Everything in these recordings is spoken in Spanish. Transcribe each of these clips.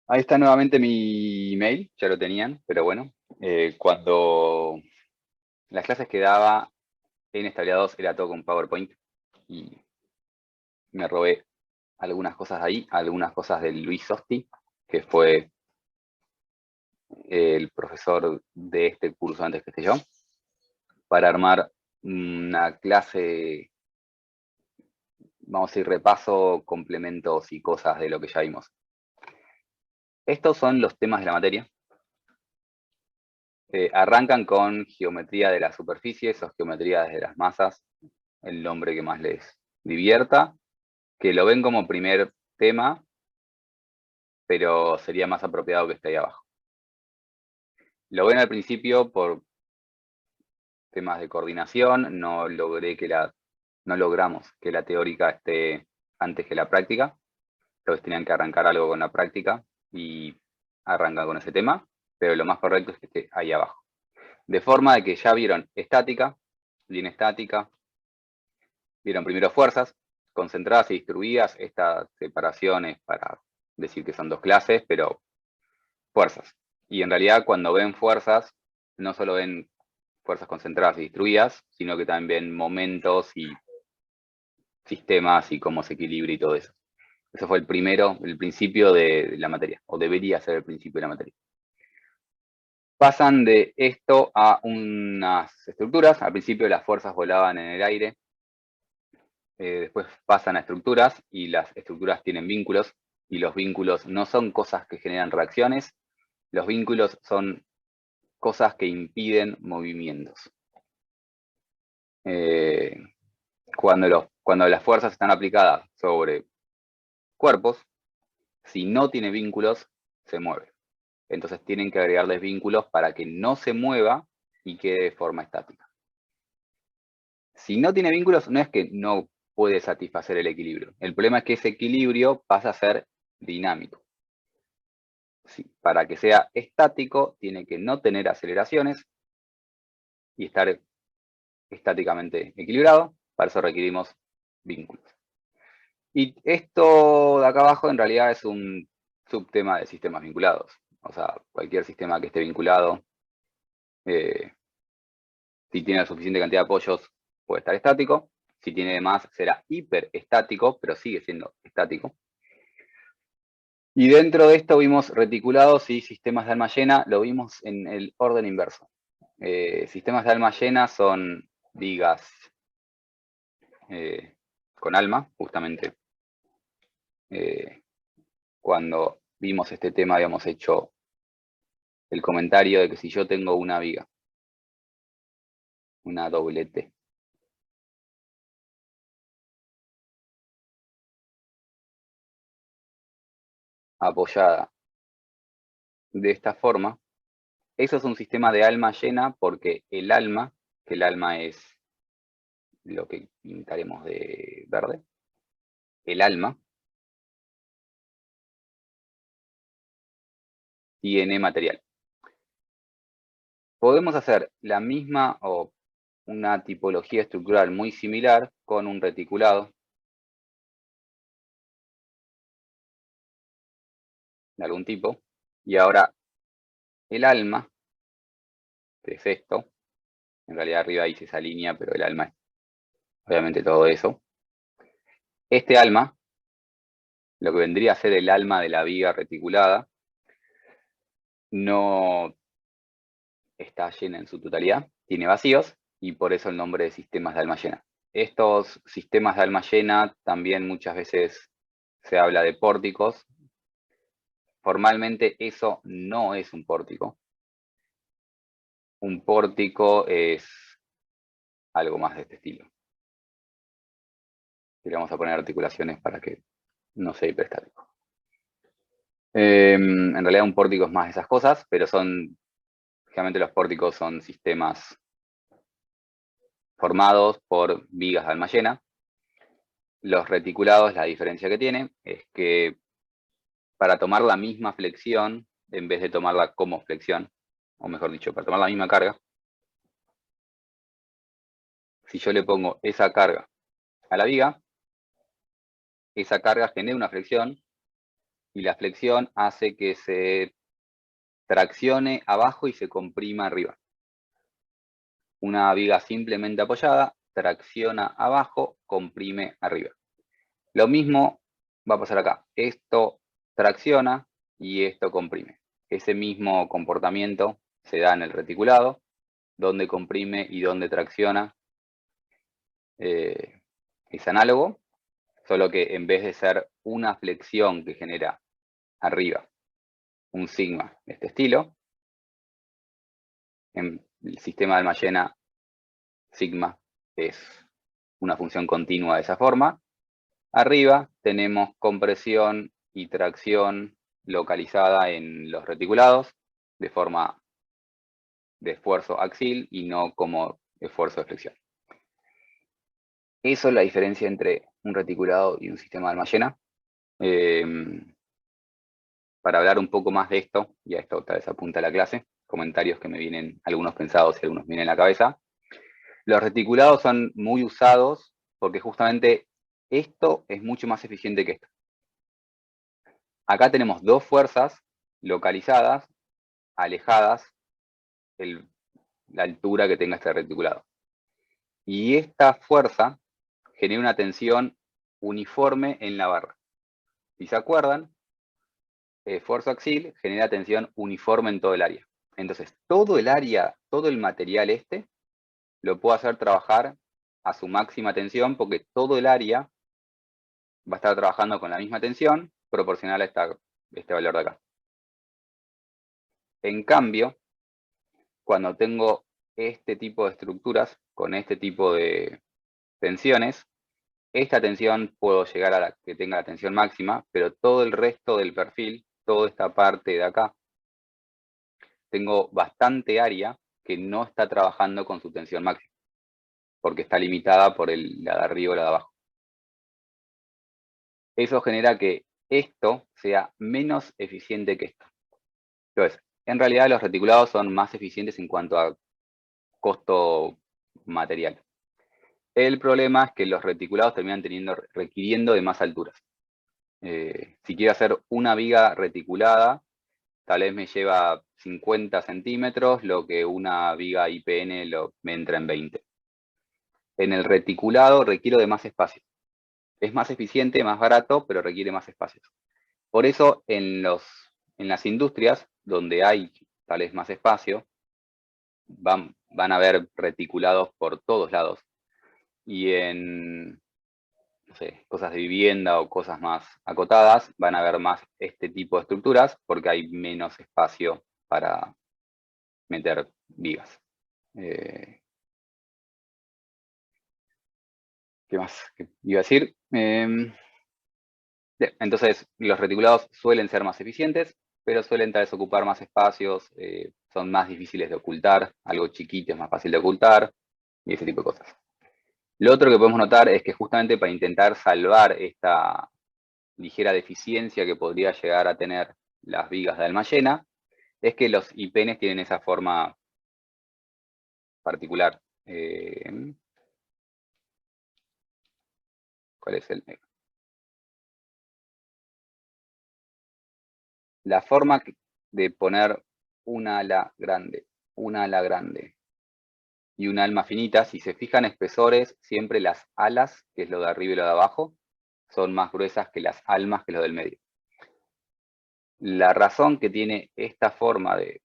Ahí está nuevamente mi email, ya lo tenían, pero bueno, cuando las clases que daba en Estabilidad 2 era todo con PowerPoint y me robé algunas cosas ahí, algunas cosas de Luis Sosti, que fue el profesor de este curso antes que esté yo, para armar una clase, vamos a decir, repaso, complementos y cosas de lo que ya vimos. Estos son los temas de la materia. Arrancan con geometría de las superficies o geometría de las masas, el nombre que más les divierta, que lo ven como primer tema, pero sería más apropiado que esté ahí abajo. Lo ven al principio por temas de coordinación, no logramos que la teórica esté antes que la práctica, entonces tenían que arrancar algo con la práctica y arrancan con ese tema, pero lo más correcto es que esté ahí abajo. De forma de que ya vieron estática, línea estática, vieron primero fuerzas, concentradas y distribuidas. Esta separación es para decir que son dos clases, pero fuerzas. Y en realidad cuando ven fuerzas, no solo ven fuerzas concentradas y distribuidas, sino que también ven momentos y sistemas y cómo se equilibra y todo eso. Eso fue el principio de la materia, o debería ser el principio de la materia. Pasan de esto a unas estructuras. Al principio las fuerzas volaban en el aire, después pasan a estructuras y las estructuras tienen vínculos y los vínculos no son cosas que generan reacciones, los vínculos son cosas que impiden movimientos. Cuando las fuerzas están aplicadas sobre cuerpos, si no tiene vínculos, se mueve. Entonces tienen que agregarles vínculos para que no se mueva y quede de forma estática. Si no tiene vínculos, no es que no puede satisfacer el equilibrio. El problema es que ese equilibrio pasa a ser dinámico. Sí, para que sea estático, tiene que no tener aceleraciones y estar estáticamente equilibrado. Para eso requerimos vínculos. Y esto de acá abajo en realidad es un subtema de sistemas vinculados. O sea, cualquier sistema que esté vinculado, si tiene la suficiente cantidad de apoyos, puede estar estático. Si tiene más, será hiperestático, pero sigue siendo estático. Y dentro de esto vimos reticulados y sistemas de alma llena, lo vimos en el orden inverso. Sistemas de alma llena son vigas con alma, justamente. Cuando vimos este tema habíamos hecho el comentario de que si yo tengo una viga, una doblete, apoyada de esta forma, eso es un sistema de alma llena porque el alma, que el alma es lo que pintaremos de verde, el alma tiene material. Podemos hacer la misma o una tipología estructural muy similar con un reticulado de algún tipo. Y ahora el alma, que es esto, en realidad arriba dice esa línea, pero el alma es obviamente todo eso. Este alma, lo que vendría a ser el alma de la viga reticulada, no está llena en su totalidad, tiene vacíos y por eso el nombre de sistemas de alma llena. Estos sistemas de alma llena también muchas veces se habla de pórticos. Formalmente eso no es un pórtico. Un pórtico es algo más de este estilo. Y le vamos a poner articulaciones para que no sea hiperestático. En realidad un pórtico es más de esas cosas, pero generalmente los pórticos son sistemas formados por vigas de alma llena. Los reticulados, la diferencia que tienen es que para tomar la misma flexión, en vez de tomarla como flexión, o mejor dicho, para tomar la misma carga, si yo le pongo esa carga a la viga, esa carga genera una flexión y la flexión hace que se traccione abajo y se comprima arriba. Una viga simplemente apoyada tracciona abajo, comprime arriba. Lo mismo va a pasar acá. Esto tracciona y esto comprime. Ese mismo comportamiento se da en el reticulado, donde comprime y donde tracciona. Es análogo, solo que en vez de ser una flexión que genera arriba un sigma de este estilo, en el sistema de Almayena, sigma es una función continua de esa forma. Arriba tenemos compresión y tracción localizada en los reticulados de forma de esfuerzo axil y no como esfuerzo de flexión. Eso es la diferencia entre un reticulado y un sistema de Almayena. Para hablar un poco más de esto, y a esto otra vez apunta la clase, comentarios que me vienen, algunos pensados y algunos me vienen en la cabeza. Los reticulados son muy usados porque justamente esto es mucho más eficiente que esto. Acá tenemos dos fuerzas localizadas, alejadas, la altura que tenga este reticulado. Y esta fuerza genera una tensión uniforme en la barra. Si se acuerdan, esfuerzo axil genera tensión uniforme en todo el área. Entonces, todo el área, todo el material este, lo puedo hacer trabajar a su máxima tensión porque todo el área va a estar trabajando con la misma tensión proporcional a este valor de acá. En cambio, cuando tengo este tipo de estructuras, con este tipo de tensiones, esta tensión puedo llegar a la que tenga la tensión máxima, pero todo el resto del perfil, toda esta parte de acá, tengo bastante área que no está trabajando con su tensión máxima, porque está limitada por la de arriba o la de abajo. Eso genera que esto sea menos eficiente que esto. Entonces, en realidad los reticulados son más eficientes en cuanto a costo material. El problema es que los reticulados terminan requiriendo de más alturas. Si quiero hacer una viga reticulada, tal vez me lleva 50 centímetros, lo que una viga IPN me entra en 20. En el reticulado requiero de más espacio. Es más eficiente, más barato, pero requiere más espacios. Por eso en las industrias, donde hay tal vez más espacio, van a haber reticulados por todos lados. Y en, no sé, cosas de vivienda o cosas más acotadas, van a haber más este tipo de estructuras porque hay menos espacio para meter vigas. ¿Qué más iba a decir? Entonces, los reticulados suelen ser más eficientes, pero suelen tal vez ocupar más espacios, son más difíciles de ocultar, algo chiquito es más fácil de ocultar, y ese tipo de cosas. Lo otro que podemos notar es que justamente para intentar salvar esta ligera deficiencia que podría llegar a tener las vigas de Almayena, es que los IPNs tienen esa forma particular. ¿Cuál es el? La forma de poner una ala grande y un alma finita, si se fijan espesores, siempre las alas, que es lo de arriba y lo de abajo, son más gruesas que las almas, que es lo del medio. La razón que tiene esta forma de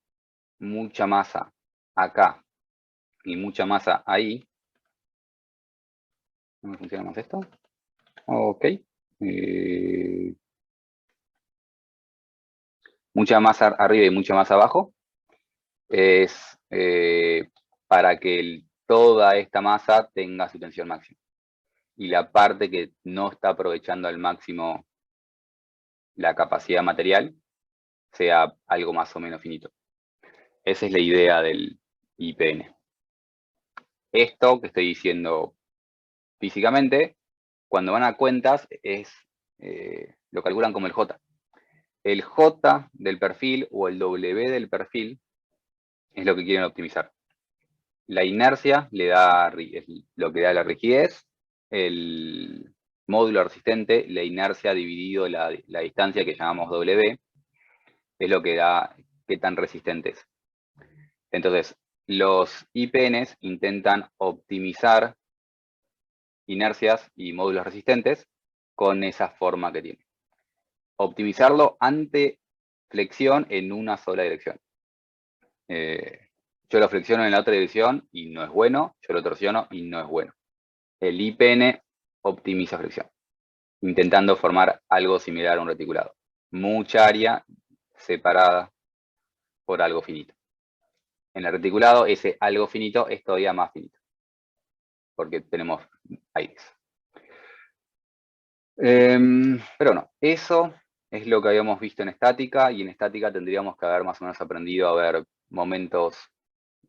mucha masa acá y mucha masa ahí, ¿no me funciona más esto? Ok. Mucha masa arriba y mucha masa abajo, es para que toda esta masa tenga su tensión máxima. Y la parte que no está aprovechando al máximo la capacidad material sea algo más o menos finito. Esa es la idea del IPN. Esto que estoy diciendo físicamente, cuando van a cuentas, lo calculan como el J. El J del perfil o el W del perfil es lo que quieren optimizar. La inercia le da, es lo que da la rigidez, módulo resistente, la inercia dividido la distancia que llamamos W, es lo que da qué tan resistente es. Entonces, los IPNs intentan optimizar inercias y módulos resistentes con esa forma que tiene. Optimizarlo ante flexión en una sola dirección. Yo lo flexiono en la otra dirección y no es bueno, yo lo torsiono y no es bueno. El IPN optimiza flexión, intentando formar algo similar a un reticulado. Mucha área separada por algo finito. En el reticulado, ese algo finito es todavía más finito, porque tenemos aires. Pero no, eso es lo que habíamos visto en estática, y en estática tendríamos que haber más o menos aprendido a ver momentos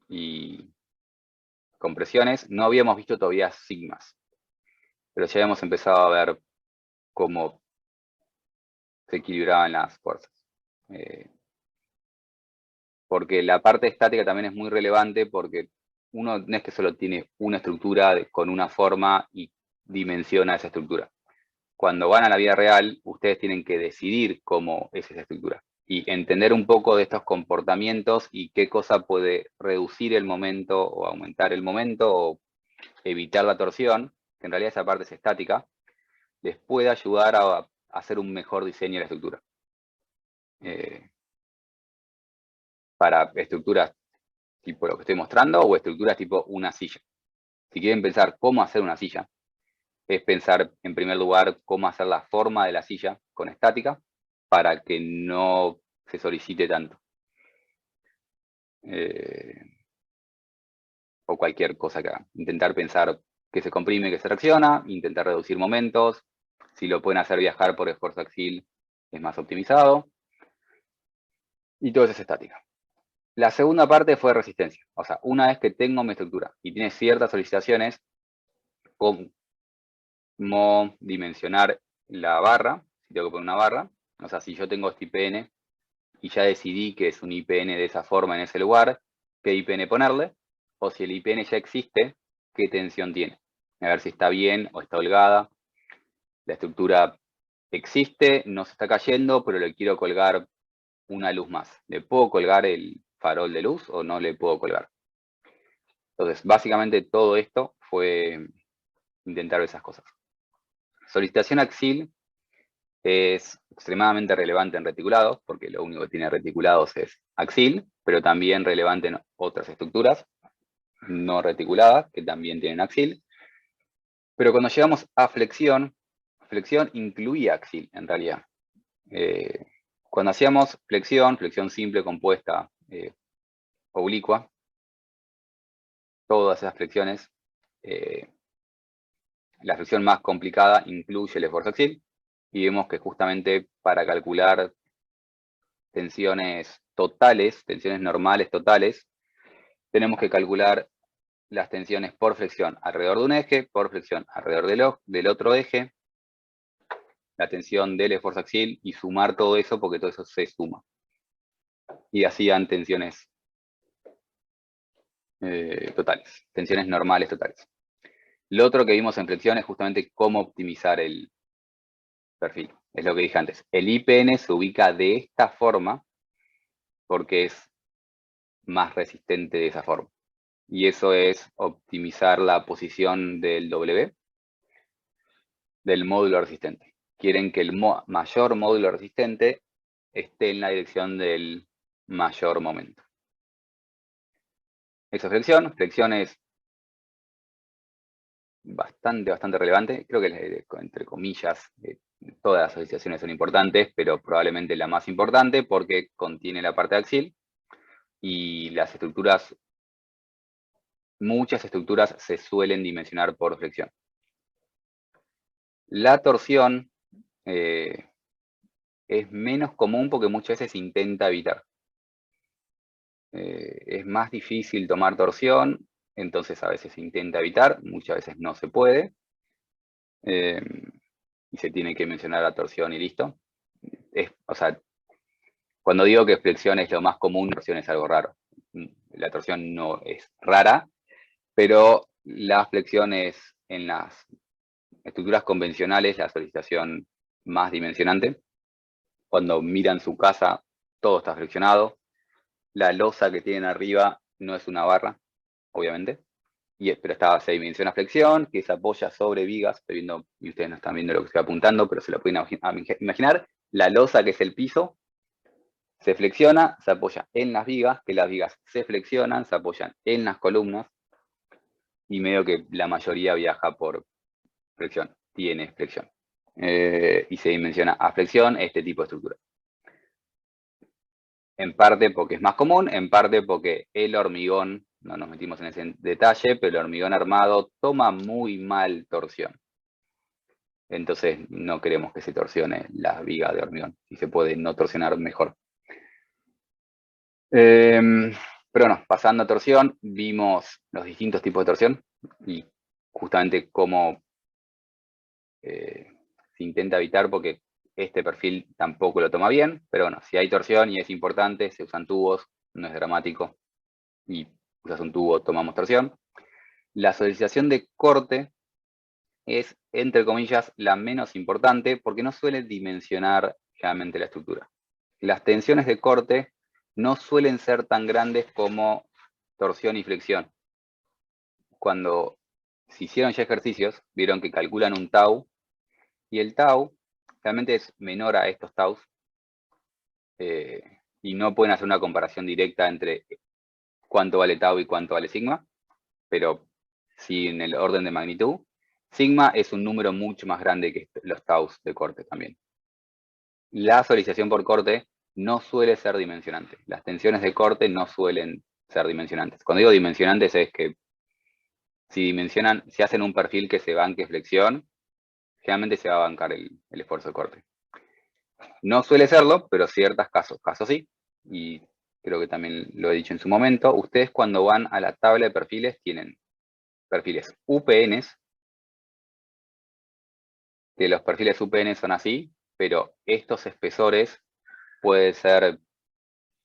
y compresiones. No habíamos visto todavía sigmas, pero ya habíamos empezado a ver cómo se equilibraban las fuerzas. Porque la parte estática también es muy relevante, porque uno no es que solo tiene una estructura con una forma y dimensiona esa estructura. Cuando van a la vida real, ustedes tienen que decidir cómo es esa estructura y entender un poco de estos comportamientos y qué cosa puede reducir el momento o aumentar el momento o evitar la torsión, que en realidad esa parte es estática, les puede ayudar a hacer un mejor diseño de la estructura. Para estructuras tipo lo que estoy mostrando o estructuras tipo una silla. Si quieren pensar cómo hacer una silla, es pensar en primer lugar cómo hacer la forma de la silla con estática para que no se solicite tanto. O cualquier cosa que hagan. Intentar pensar que se comprime, que se reacciona, intentar reducir momentos. Si lo pueden hacer viajar por esfuerzo axial, es más optimizado. Y todo eso es estática. La segunda parte fue resistencia. O sea, una vez que tengo mi estructura y tiene ciertas solicitaciones, cómo dimensionar la barra, si tengo que poner una barra. O sea, si yo tengo este IPN y ya decidí que es un IPN de esa forma en ese lugar, ¿qué IPN ponerle? O si el IPN ya existe, ¿qué tensión tiene? A ver si está bien o está holgada. La estructura existe, no se está cayendo, pero le quiero colgar una luz más. ¿Le puedo colgar el farol de luz o no le puedo colgar? Entonces, básicamente todo esto fue intentar esas cosas. Solicitación axial es extremadamente relevante en reticulados, porque lo único que tiene reticulados es axial, pero también relevante en otras estructuras no reticuladas, que también tienen axial. Pero cuando llegamos a flexión, flexión incluía axial, en realidad. Cuando hacíamos flexión simple, compuesta, oblicua, todas esas flexiones, la flexión más complicada incluye el esfuerzo axial, y vemos que justamente para calcular tensiones totales, tensiones normales totales, tenemos que calcular las tensiones por flexión alrededor de un eje, por flexión alrededor del otro eje, la tensión del esfuerzo axial, y sumar todo eso porque todo eso se suma. Y así dan tensiones totales, tensiones normales totales. Lo otro que vimos en flexión es justamente cómo optimizar el perfil. Es lo que dije antes. El IPN se ubica de esta forma porque es más resistente de esa forma. Y eso es optimizar la posición del W, del módulo resistente. Quieren que el mayor módulo resistente esté en la dirección del mayor momento. Eso es flexión. Flexión es bastante relevante. Creo que, entre comillas, todas las asociaciones son importantes, pero probablemente la más importante porque contiene la parte axial, y las estructuras, muchas estructuras se suelen dimensionar por flexión. La torsión es menos común porque muchas veces se intenta evitar. Es más difícil tomar torsión, entonces a veces se intenta evitar, muchas veces no se puede. Y se tiene que mencionar la torsión y listo. O sea, cuando digo que flexión es lo más común, torsión es algo raro. La torsión no es rara, pero la flexión es en las estructuras convencionales, la solicitación más dimensionante. Cuando miran su casa, todo está flexionado. La losa que tienen arriba no es una barra, obviamente, pero está, se dimensiona flexión, que se apoya sobre vigas. Estoy viendo, y ustedes no están viendo lo que estoy apuntando, pero se lo pueden imaginar. La losa, que es el piso, se flexiona, se apoya en las vigas, que las vigas se flexionan, se apoyan en las columnas, y medio que la mayoría viaja por flexión, tiene flexión. Y se dimensiona a flexión este tipo de estructura. En parte porque es más común, en parte porque el hormigón, no nos metimos en ese detalle, pero el hormigón armado toma muy mal torsión. Entonces no queremos que se torsione la viga de hormigón. Si se puede no torsionar, mejor. Pero no, pasando a torsión, vimos los distintos tipos de torsión y justamente cómo se intenta evitar, porque este perfil tampoco lo toma bien, pero bueno, si hay torsión y es importante, se usan tubos, no es dramático, y usas un tubo, tomamos torsión. La solicitación de corte es, entre comillas, la menos importante porque no suele dimensionar realmente la estructura. Las tensiones de corte no suelen ser tan grandes como torsión y flexión. Cuando se hicieron ya ejercicios, vieron que calculan un tau, y el tau realmente es menor a estos taus, y no pueden hacer una comparación directa entre cuánto vale tau y cuánto vale sigma, pero sí en el orden de magnitud. Sigma es un número mucho más grande que los taus de corte también. La solicitación por corte no suele ser dimensionante. Las tensiones de corte no suelen ser dimensionantes. Cuando digo dimensionantes es que si hacen un perfil que se banque flexión, generalmente se va a bancar el esfuerzo de corte. No suele serlo, pero ciertos casos sí. Y creo que también lo he dicho en su momento. Ustedes, cuando van a la tabla de perfiles, tienen perfiles UPNs, que los perfiles UPN son así, pero estos espesores pueden ser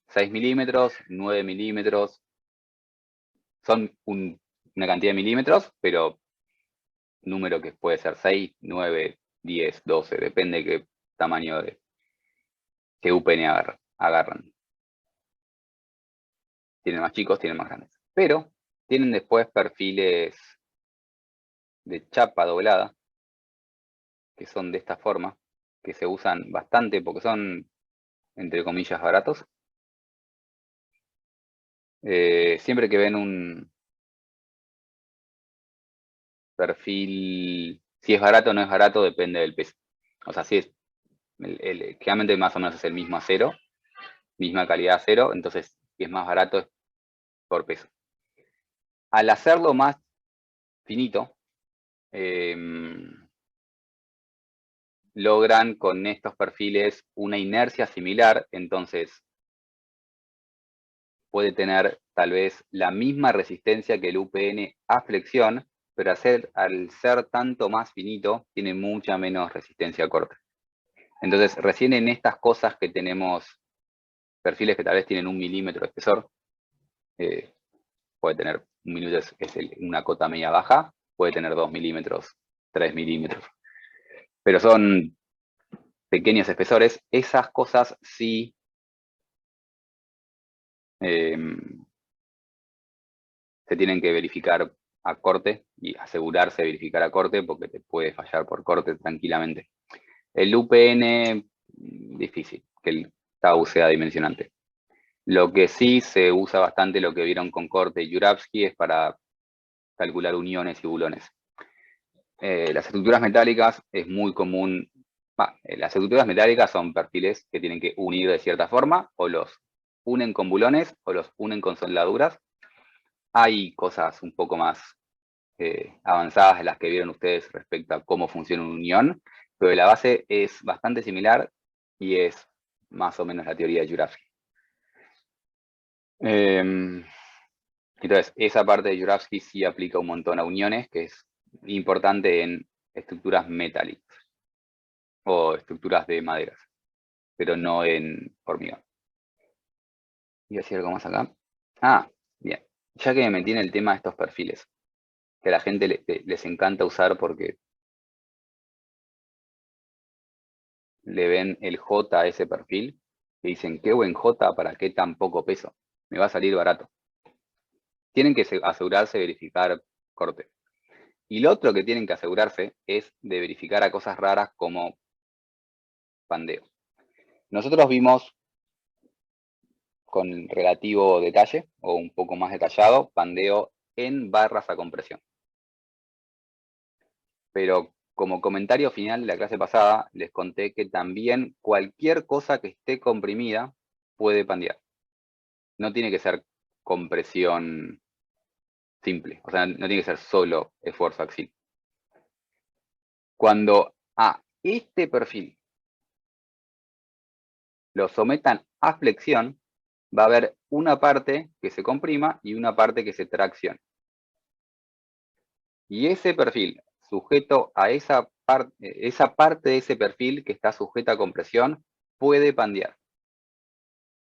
6 milímetros, 9 milímetros, son una cantidad de milímetros, pero número que puede ser 6, 9, 10, 12, depende de qué tamaño de qué UPN agarran. Tienen más chicos, tienen más grandes. Pero tienen después perfiles de chapa doblada, que son de esta forma, que se usan bastante porque son, entre comillas, baratos. Siempre que ven un perfil, si es barato o no es barato, depende del peso. O sea, si es, generalmente más o menos es el mismo acero, misma calidad de acero, entonces si es más barato es por peso. Al hacerlo más finito, logran con estos perfiles una inercia similar, entonces puede tener tal vez la misma resistencia que el UPN a flexión, pero al ser tanto más finito, tiene mucha menos resistencia a corte. Entonces, recién en estas cosas que tenemos perfiles que tal vez tienen 1 milímetro de espesor, puede tener 1 milímetro, es una cota media baja, puede tener 2 milímetros, 3 milímetros, pero son pequeños espesores. Esas cosas sí se tienen que verificar a corte y asegurarse de verificar a corte, porque te puede fallar por corte tranquilamente. El UPN, difícil que el tau sea dimensionante. Lo que sí se usa bastante, lo que vieron con corte y Juravsky, es para calcular uniones y bulones. Las estructuras metálicas es muy común. Las estructuras metálicas son perfiles que tienen que unir de cierta forma, o los unen con bulones o los unen con soldaduras. Hay cosas un poco más avanzadas de las que vieron ustedes respecto a cómo funciona una unión, pero la base es bastante similar y es más o menos la teoría de Juravsky. Entonces, esa parte de Juravsky sí aplica un montón a uniones, que es importante en estructuras metálicas o estructuras de maderas, pero no en hormigón. ¿Y decir algo más acá? Ah, bien. Ya que me metí en el tema de estos perfiles, que a la gente les encanta usar porque le ven el J a ese perfil y dicen, qué buen J, ¿para qué tan poco peso? Me va a salir barato. Tienen que asegurarse de verificar corte. Y lo otro que tienen que asegurarse es de verificar a cosas raras como pandeo. Nosotros vimos con relativo detalle, o un poco más detallado, pandeo en barras a compresión. Pero como comentario final de la clase pasada, les conté que también cualquier cosa que esté comprimida puede pandear. No tiene que ser compresión simple, o sea, no tiene que ser solo esfuerzo axial. Cuando a este perfil lo sometan a flexión, va a haber una parte que se comprima y una parte que se traccione. Y ese perfil sujeto a esa parte de ese perfil que está sujeta a compresión puede pandear.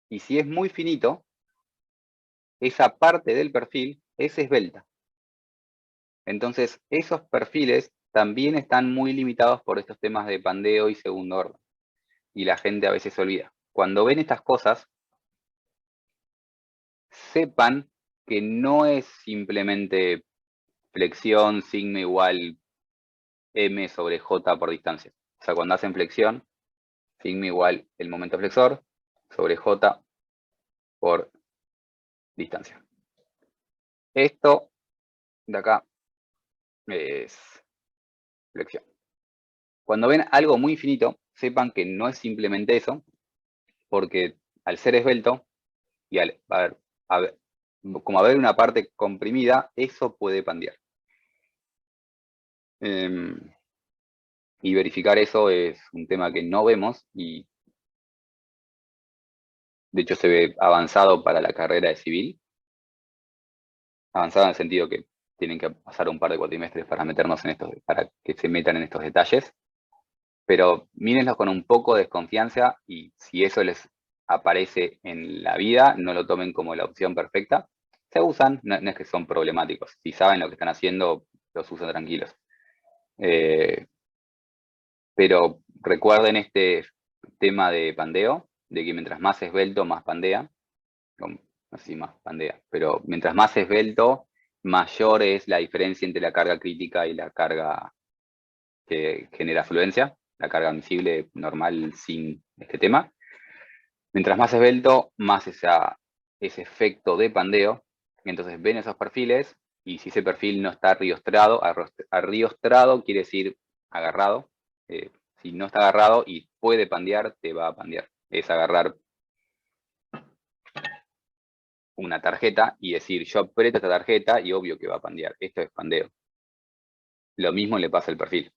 Y si es muy finito, esa parte del perfil es esbelta. Entonces, esos perfiles también están muy limitados por estos temas de pandeo y segundo orden. Y la gente a veces se olvida. Cuando ven estas cosas, sepan que no es simplemente flexión sigma igual m sobre j por distancia. O sea, cuando hacen flexión, sigma igual el momento flexor sobre j por distancia. Esto de acá es flexión. Cuando ven algo muy finito, sepan que no es simplemente eso, porque al ser esbelto y al como haber una parte comprimida, eso puede pandear. Y verificar eso es un tema que no vemos y de hecho se ve avanzado para la carrera de civil. Avanzado en el sentido que tienen que pasar un par de cuatrimestres para meternos en estos, para que se metan en estos detalles. Pero mírenlos con un poco de desconfianza y si eso les aparece en la vida, no lo tomen como la opción perfecta. Se usan, no es que son problemáticos. Si saben lo que están haciendo, los usan tranquilos. Pero recuerden este tema de pandeo, de que mientras más esbelto, más pandea. No sé si más pandea, pero mientras más esbelto, mayor es la diferencia entre la carga crítica y la carga que genera fluencia, la carga admisible normal sin este tema. Mientras más esbelto, más ese efecto de pandeo. Entonces ven esos perfiles y si ese perfil no está arriostrado quiere decir agarrado. Si no está agarrado y puede pandear, te va a pandear. Es agarrar una tarjeta y decir, yo aprieto esta tarjeta y obvio que va a pandear. Esto es pandeo. Lo mismo le pasa al perfil.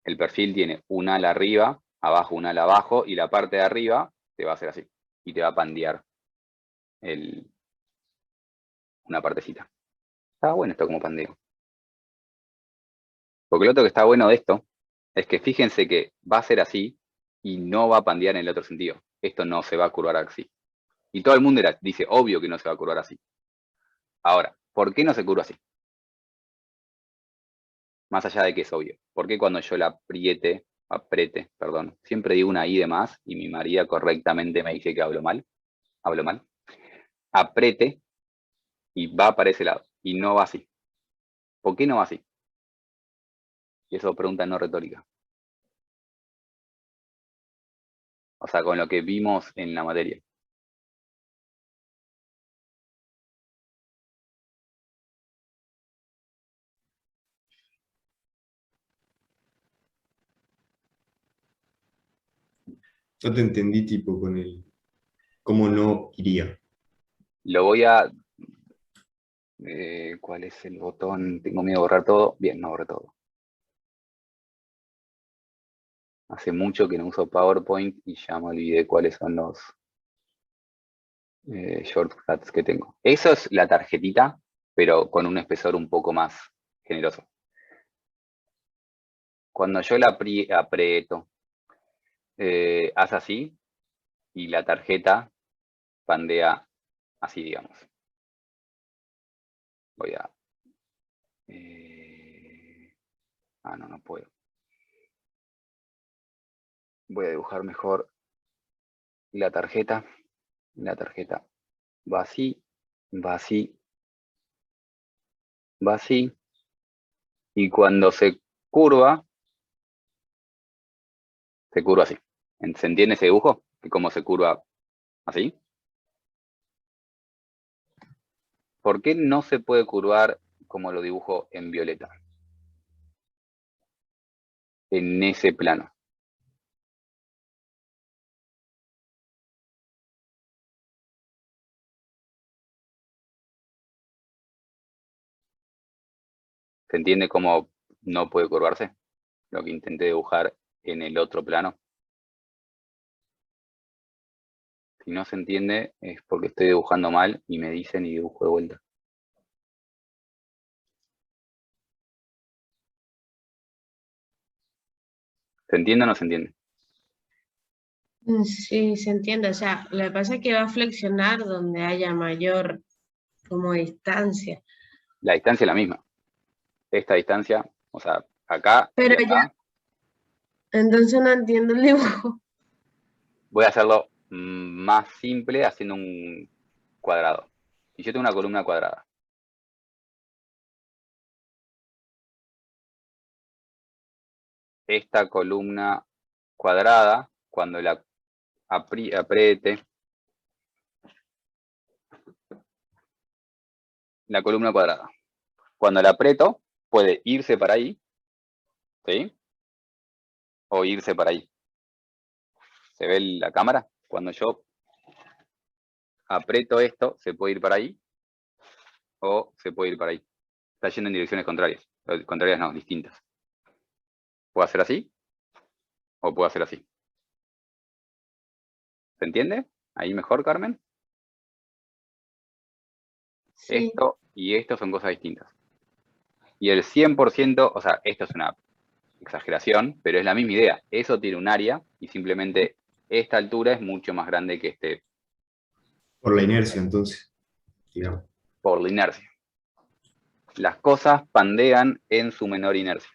El perfil tiene un ala arriba, abajo un ala abajo, y la parte de arriba te va a hacer así. Y te va a pandear una partecita. Está bueno esto como pandeo. Porque lo otro que está bueno de esto es que fíjense que va a ser así y no va a pandear en el otro sentido. Esto no se va a curvar así. Y todo el mundo dice, obvio que no se va a curvar así. Ahora, ¿por qué no se curva así? Más allá de que es obvio. ¿Por qué cuando yo la apriete, perdón, siempre digo una I de más y mi María correctamente me dice que hablo mal? Apriete y va para ese lado y no va así. ¿Por qué no va así? Y eso pregunta no retórica. O sea, con lo que vimos en la materia. No te entendí tipo con el cómo no iría. Lo voy a... ¿cuál es el botón? Tengo miedo de borrar todo. Bien, no borré todo. Hace mucho que no uso PowerPoint y ya me olvidé cuáles son los shortcuts que tengo. Eso es la tarjetita, pero con un espesor un poco más generoso. Cuando yo la aprieto, hace así y la tarjeta pandea así, digamos. Voy a... no puedo. voy a dibujar mejor la tarjeta. La tarjeta va así, va así, va así. Y cuando se curva así. ¿Se entiende ese dibujo? ¿Y cómo se curva así? ¿Por qué no se puede curvar como lo dibujo en violeta? En ese plano. ¿Se entiende cómo no puede curvarse? Lo que intenté dibujar en el otro plano. Si no se entiende es porque estoy dibujando mal y me dicen y dibujo de vuelta. ¿Se entiende o no se entiende? Sí, se entiende. O sea, lo que pasa es que va a flexionar donde haya mayor como distancia. La distancia es la misma. Esta distancia, o sea, acá y Pero ya, acá, entonces no entiendo el dibujo. voy a hacerlo más simple haciendo un cuadrado. Y yo tengo una columna cuadrada. Esta columna cuadrada, cuando la apriete, la columna cuadrada, cuando la aprieto, puede irse para ahí, ¿sí? O irse para ahí. ¿Se ve la cámara? Cuando yo aprieto esto, se puede ir para ahí, o se puede ir para ahí. Está yendo en direcciones contrarias. Contrarias no, distintas. Puedo hacer así, o puedo hacer así. ¿Se entiende? ¿Ahí mejor, Carmen? Sí, Esto y esto son cosas distintas. Y el 100%, o sea, esto es una exageración, pero es la misma idea. Eso tiene un área y simplemente esta altura es mucho más grande que este. Por la inercia, entonces, digamos. Por la inercia. Las cosas pandean en su menor inercia.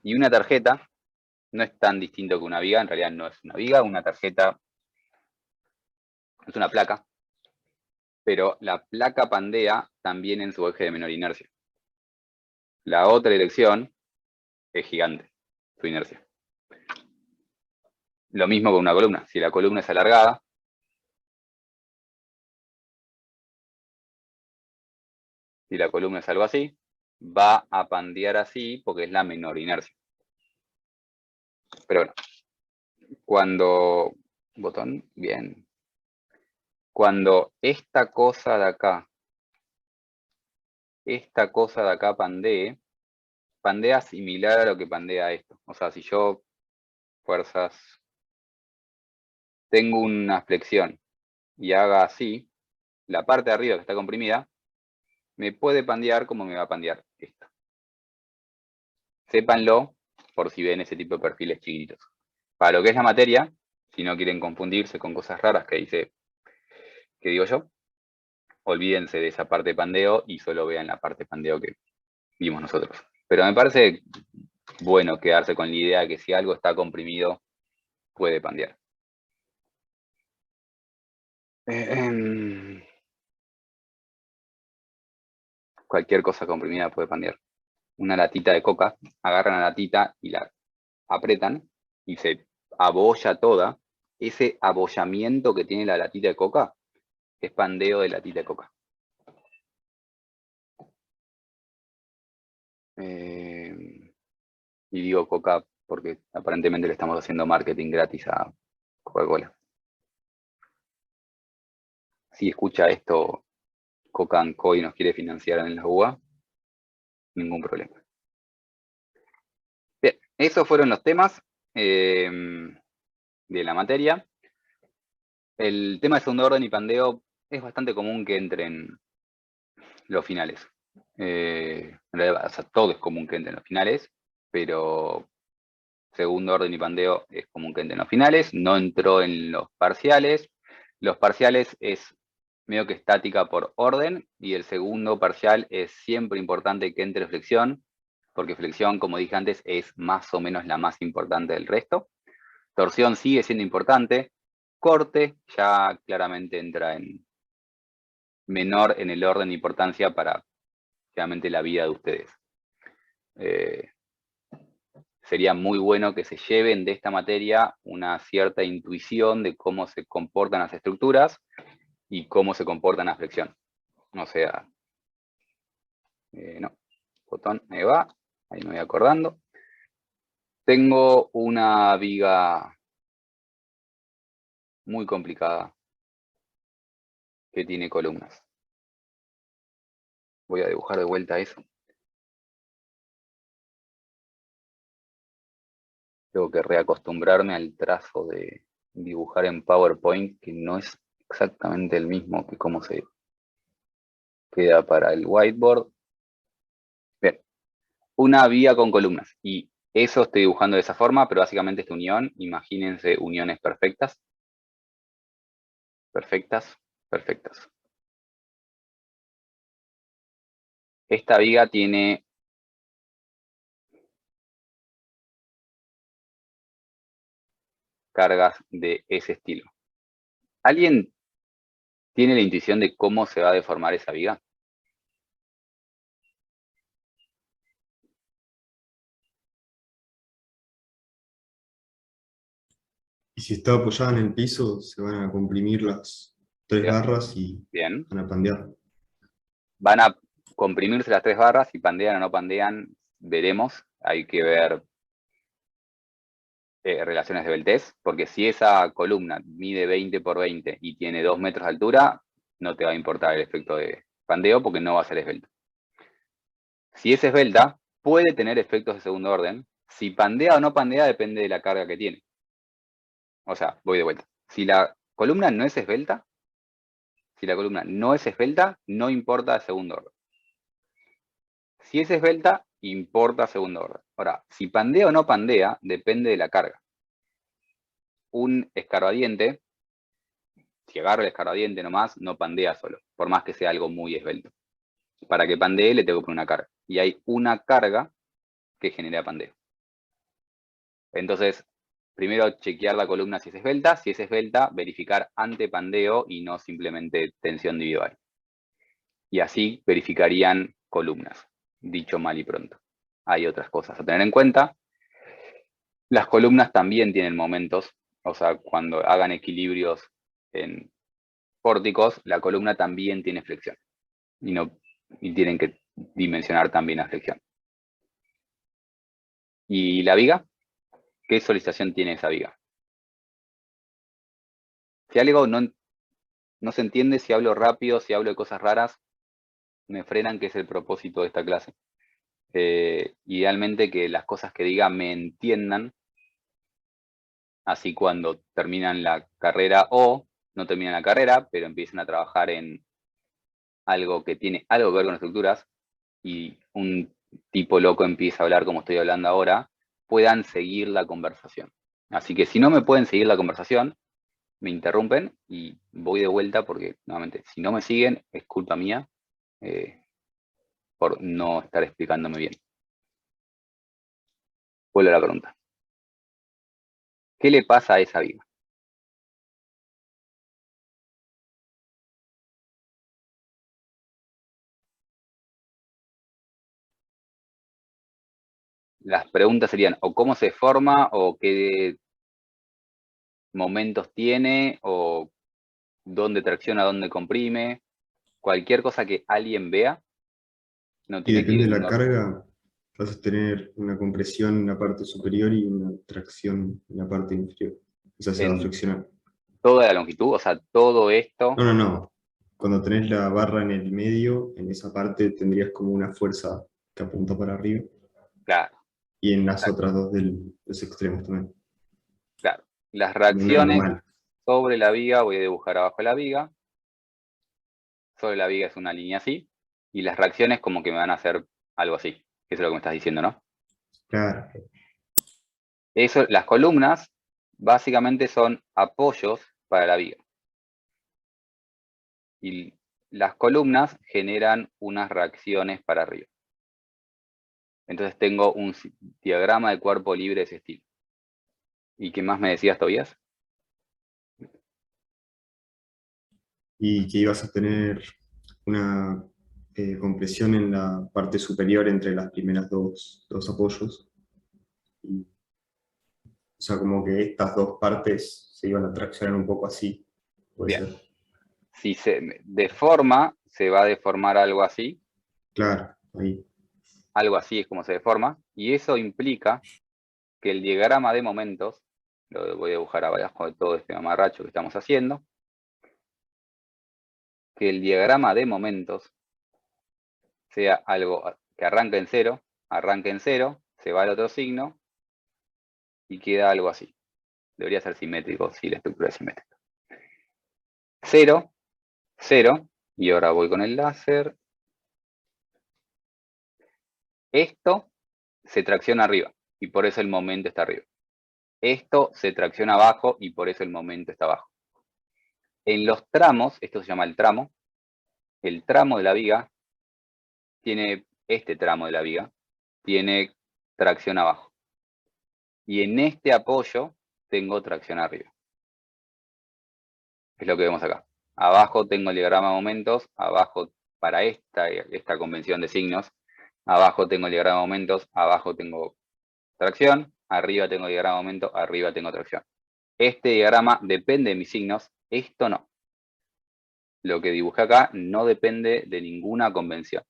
Y una tarjeta no es tan distinto que una viga, en realidad no es una viga, una tarjeta es una placa, pero la placa pandea también en su eje de menor inercia. La otra dirección es gigante, su inercia. Lo mismo con una columna. Si la columna es alargada, si la columna es algo así, va a pandear así porque es la menor inercia. Pero bueno, cuando... Botón, bien. Cuando esta cosa de acá pandea similar a lo que pandea esto. O sea, si yo fuerzas, tengo una flexión y haga así, la parte de arriba que está comprimida, me puede pandear como me va a pandear esto. Sépanlo por si ven ese tipo de perfiles chiquititos. Para lo que es la materia, si no quieren confundirse con cosas raras que digo yo, olvídense de esa parte de pandeo y solo vean la parte de pandeo que vimos nosotros. Pero me parece bueno quedarse con la idea de que si algo está comprimido, puede pandear. Cualquier cosa comprimida puede pandear. Una latita de coca, agarran la latita y la apretan y se abolla toda. Ese abollamiento que tiene la latita de coca es pandeo de latita de coca. Y digo coca porque aparentemente le estamos haciendo marketing gratis a Coca-Cola. Si escucha esto Coca & Co y nos quiere financiar en la UBA, ningún problema. Bien, esos fueron los temas de la materia. El tema de segundo orden y pandeo es bastante común que entren los finales. En realidad, o sea, todo es común que entren los finales, pero segundo orden y pandeo es común que entren los finales. No entró en los parciales. Los parciales es medio que estática por orden, y el segundo parcial es siempre importante que entre flexión, porque flexión, como dije antes, es más o menos la más importante del resto. Torsión sigue siendo importante. Corte ya claramente entra en menor en el orden de importancia para realmente la vida de ustedes. Sería muy bueno que se lleven de esta materia una cierta intuición de cómo se comportan las estructuras y cómo se comportan las flexiones. O sea, no, botón, ahí va, ahí me voy acordando. Tengo una viga muy complicada que tiene columnas. Voy a dibujar de vuelta eso. Tengo que reacostumbrarme al trazo de dibujar en PowerPoint, que no es exactamente el mismo que cómo se queda para el whiteboard. Bien, una viga con columnas. Y eso estoy dibujando de esa forma, pero básicamente esta unión, imagínense uniones perfectas. Perfectas, perfectas. Esta viga tiene cargas de ese estilo. ¿Alguien tiene la intuición de cómo se va a deformar esa viga? Y si está apoyada en el piso, se van a comprimir las 3 Bien. barras y Bien. van a pandear. Van a comprimirse las 3 barras, si pandean o no pandean, veremos. Hay que ver relaciones de Beltès, porque si esa columna mide 20 por 20 y tiene 2 metros de altura, no te va a importar el efecto de pandeo porque no va a ser esbelta. Si es esbelta, puede tener efectos de segundo orden. Si pandea o no pandea, depende de la carga que tiene. O sea, voy de vuelta. Si la columna no es esbelta, no importa el segundo orden. Si es esbelta, importa segundo orden. Ahora, si pandea o no pandea, depende de la carga. Un escarbadiente, si agarro el escarbadiente nomás, no pandea solo, por más que sea algo muy esbelto. Para que pandee le tengo que poner una carga. Y hay una carga que genera pandeo. Entonces, primero chequear la columna si es esbelta, verificar ante pandeo y no simplemente tensión individual. Y así verificarían columnas, dicho mal y pronto. Hay otras cosas a tener en cuenta. Las columnas también tienen momentos, o sea, cuando hagan equilibrios en pórticos, la columna también tiene flexión. Y tienen que dimensionar también la flexión. ¿Y la viga? ¿Qué solicitación tiene esa viga? Si algo no se entiende, si hablo rápido, si hablo de cosas raras, me frenan, que es el propósito de esta clase. Idealmente que las cosas que diga me entiendan, así cuando terminan la carrera o no terminan la carrera, pero empiezan a trabajar en algo que tiene algo que ver con estructuras y un tipo loco empieza a hablar como estoy hablando ahora, puedan seguir la conversación. Así que si no me pueden seguir la conversación, me interrumpen y voy de vuelta porque, nuevamente, si no me siguen, es culpa mía por no estar explicándome bien. Vuelvo a la pregunta. ¿Qué le pasa a esa viga? Las preguntas serían o cómo se forma, o qué momentos tiene, o dónde tracciona, dónde comprime. Cualquier cosa que alguien vea, no Y tiene que ir depende de en un la orden. carga, vas a tener una compresión en la parte superior y una tracción en la parte inferior. O sea, se va a En flexionar. toda la longitud, o sea, todo esto, No. Cuando tenés la barra en el medio, en esa parte tendrías como una fuerza que apunta para arriba. claro, Y en las exacto, otras dos de los extremos también. claro. Las Como una reacciones normal. sobre la viga, voy a dibujar abajo de la viga. Sobre la viga es una línea así, y las reacciones como que me van a hacer algo así. Eso es lo que me estás diciendo, ¿no? Claro. Eso, las columnas básicamente son apoyos para la viga. Y las columnas generan unas reacciones para arriba. Entonces tengo un diagrama de cuerpo libre de ese estilo. ¿Y qué más me decías, Tobías? Y que ibas a tener una compresión en la parte superior entre las primeras dos apoyos. O sea, como que estas dos partes se iban a traccionar un poco así, puede Bien. ser. Si se deforma, se va a deformar algo así. Claro, ahí. Algo así es como se deforma. Y eso implica que el diagrama de momentos, lo voy a dibujar abajo de todo este mamarracho que estamos haciendo, que el diagrama de momentos sea algo que arranca en cero, se va al otro signo y queda algo así. Debería ser simétrico si la estructura es simétrica. 0, 0, y ahora voy con el láser. Esto se tracciona arriba y por eso el momento está arriba. Esto se tracciona abajo y por eso el momento está abajo. En los tramos, esto se llama el tramo de la viga tiene, este tramo de la viga, tiene tracción abajo. Y en este apoyo tengo tracción arriba. Es lo que vemos acá. Abajo tengo el diagrama de momentos, abajo para esta convención de signos, abajo tengo el diagrama de momentos, abajo tengo tracción, arriba tengo el diagrama de momentos, arriba tengo tracción. Este diagrama depende de mis signos, esto no. Lo que dibujé acá no depende de ninguna convención.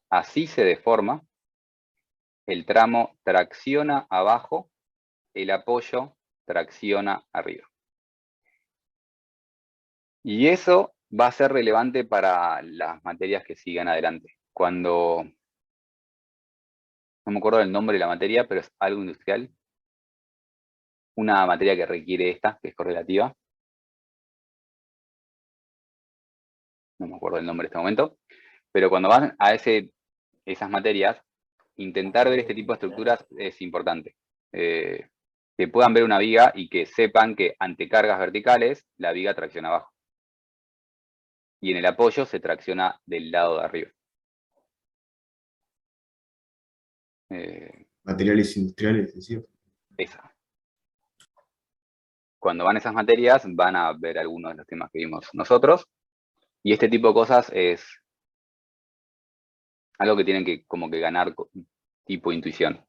Así se deforma, el tramo tracciona abajo, el apoyo tracciona arriba. Y eso va a ser relevante para las materias que sigan adelante. Cuando, no me acuerdo del nombre de la materia, pero es algo industrial. Una materia que requiere esta, que es correlativa. No me acuerdo el nombre en este momento. Pero cuando van a esas materias, intentar ver este tipo de estructuras es importante. Que puedan ver una viga y que sepan que ante cargas verticales, la viga tracciona abajo. Y en el apoyo se tracciona del lado de arriba. Materiales industriales, decía. Esa. Cuando van a esas materias, van a ver algunos de los temas que vimos nosotros. Y este tipo de cosas es algo que tienen que como que ganar tipo intuición.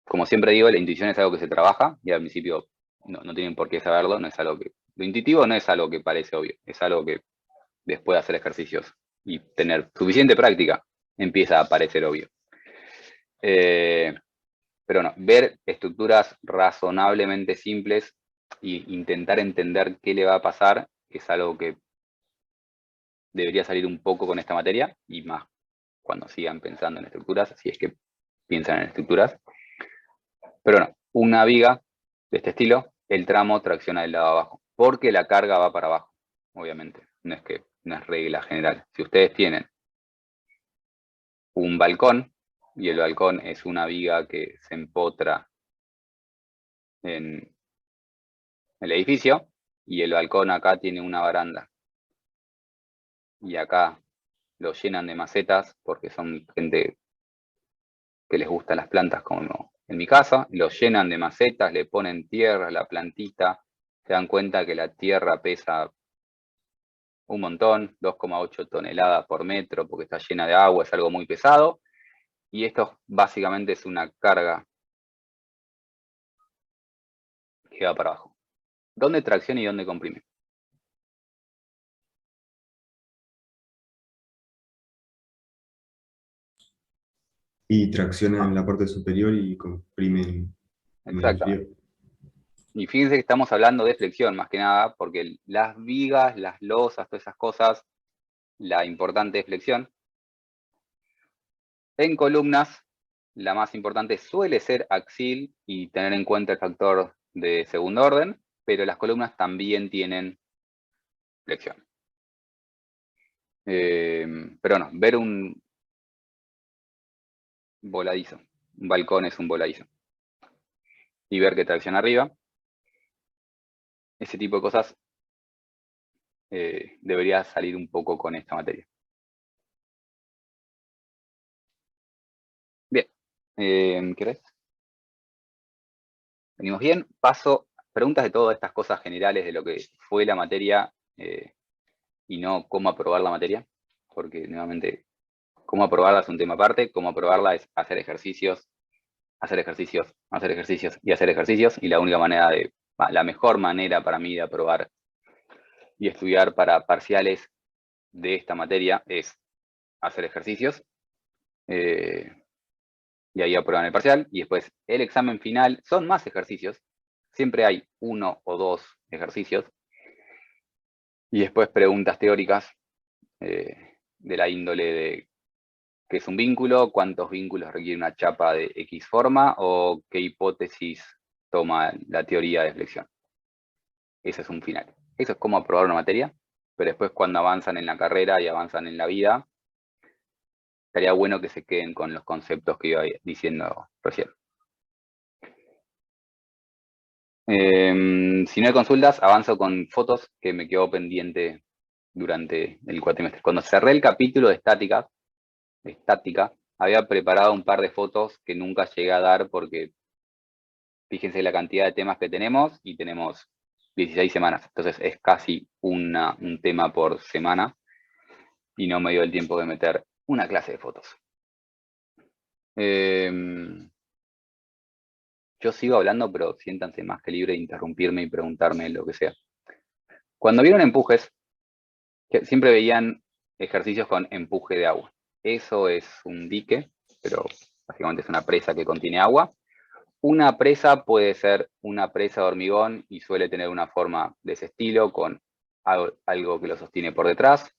Como siempre digo, la intuición es algo que se trabaja y al principio no tienen por qué saberlo, no es algo que... Lo intuitivo no es algo que parece obvio, es algo que después de hacer ejercicios y tener suficiente práctica empieza a parecer obvio. Pero no, ver estructuras razonablemente simples e intentar entender qué le va a pasar es algo que debería salir un poco con esta materia y más cuando sigan pensando en estructuras, si es que piensan en estructuras. Pero no, una viga de este estilo, el tramo tracciona del lado abajo, porque la carga va para abajo, obviamente, no es regla general. Si ustedes tienen un balcón, y el balcón es una viga que se empotra en el edificio, y el balcón acá tiene una baranda, y acá lo llenan de macetas, porque son gente que les gustan las plantas, como en mi casa, lo llenan de macetas, le ponen tierra, la plantita, se dan cuenta que la tierra pesa un montón, 2,8 toneladas por metro, porque está llena de agua, es algo muy pesado, y esto básicamente es una carga que va para abajo. ¿Dónde tracciona y dónde comprime? Y tracciona en la parte superior y comprime en el Exactamente. inferior. Y fíjense que estamos hablando de flexión, más que nada, porque las vigas, las losas, todas esas cosas, la importante es flexión. En columnas, la más importante suele ser axil y tener en cuenta el factor de segundo orden, pero las columnas también tienen flexión. Pero no, ver un voladizo, un balcón es un voladizo, y ver que tracciona arriba, ese tipo de cosas debería salir un poco con esta materia. Bien, ¿querés? Venimos bien, paso, preguntas de todas estas cosas generales de lo que fue la materia y no cómo aprobar la materia, porque nuevamente, cómo aprobarla es un tema aparte, cómo aprobarla es hacer ejercicios, hacer ejercicios, hacer ejercicios y hacer ejercicios, y la única manera la mejor manera para mí de aprobar y estudiar para parciales de esta materia es hacer ejercicios, y ahí aprueban el parcial, y después el examen final son más ejercicios, siempre hay 1 o 2 ejercicios, y después preguntas teóricas de la índole de qué es un vínculo, cuántos vínculos requiere una chapa de X forma, o qué hipótesis toma la teoría de flexión. Ese es un final. Eso es cómo aprobar una materia, pero después cuando avanzan en la carrera y avanzan en la vida, estaría bueno que se queden con los conceptos que iba diciendo recién. Si no hay consultas, avanzo con fotos que me quedó pendiente durante el cuatrimestre. Cuando cerré el capítulo de estática, había preparado un par de fotos que nunca llegué a dar porque fíjense la cantidad de temas que tenemos y tenemos 16 semanas. Entonces es casi un tema por semana y no me dio el tiempo de meter una clase de fotos. Yo sigo hablando, pero siéntanse más que libre de interrumpirme y preguntarme lo que sea. Cuando vieron empujes, siempre veían ejercicios con empuje de agua. Eso es un dique, pero básicamente es una presa que contiene agua. Una presa puede ser una presa de hormigón y suele tener una forma de ese estilo, con algo que lo sostiene por detrás.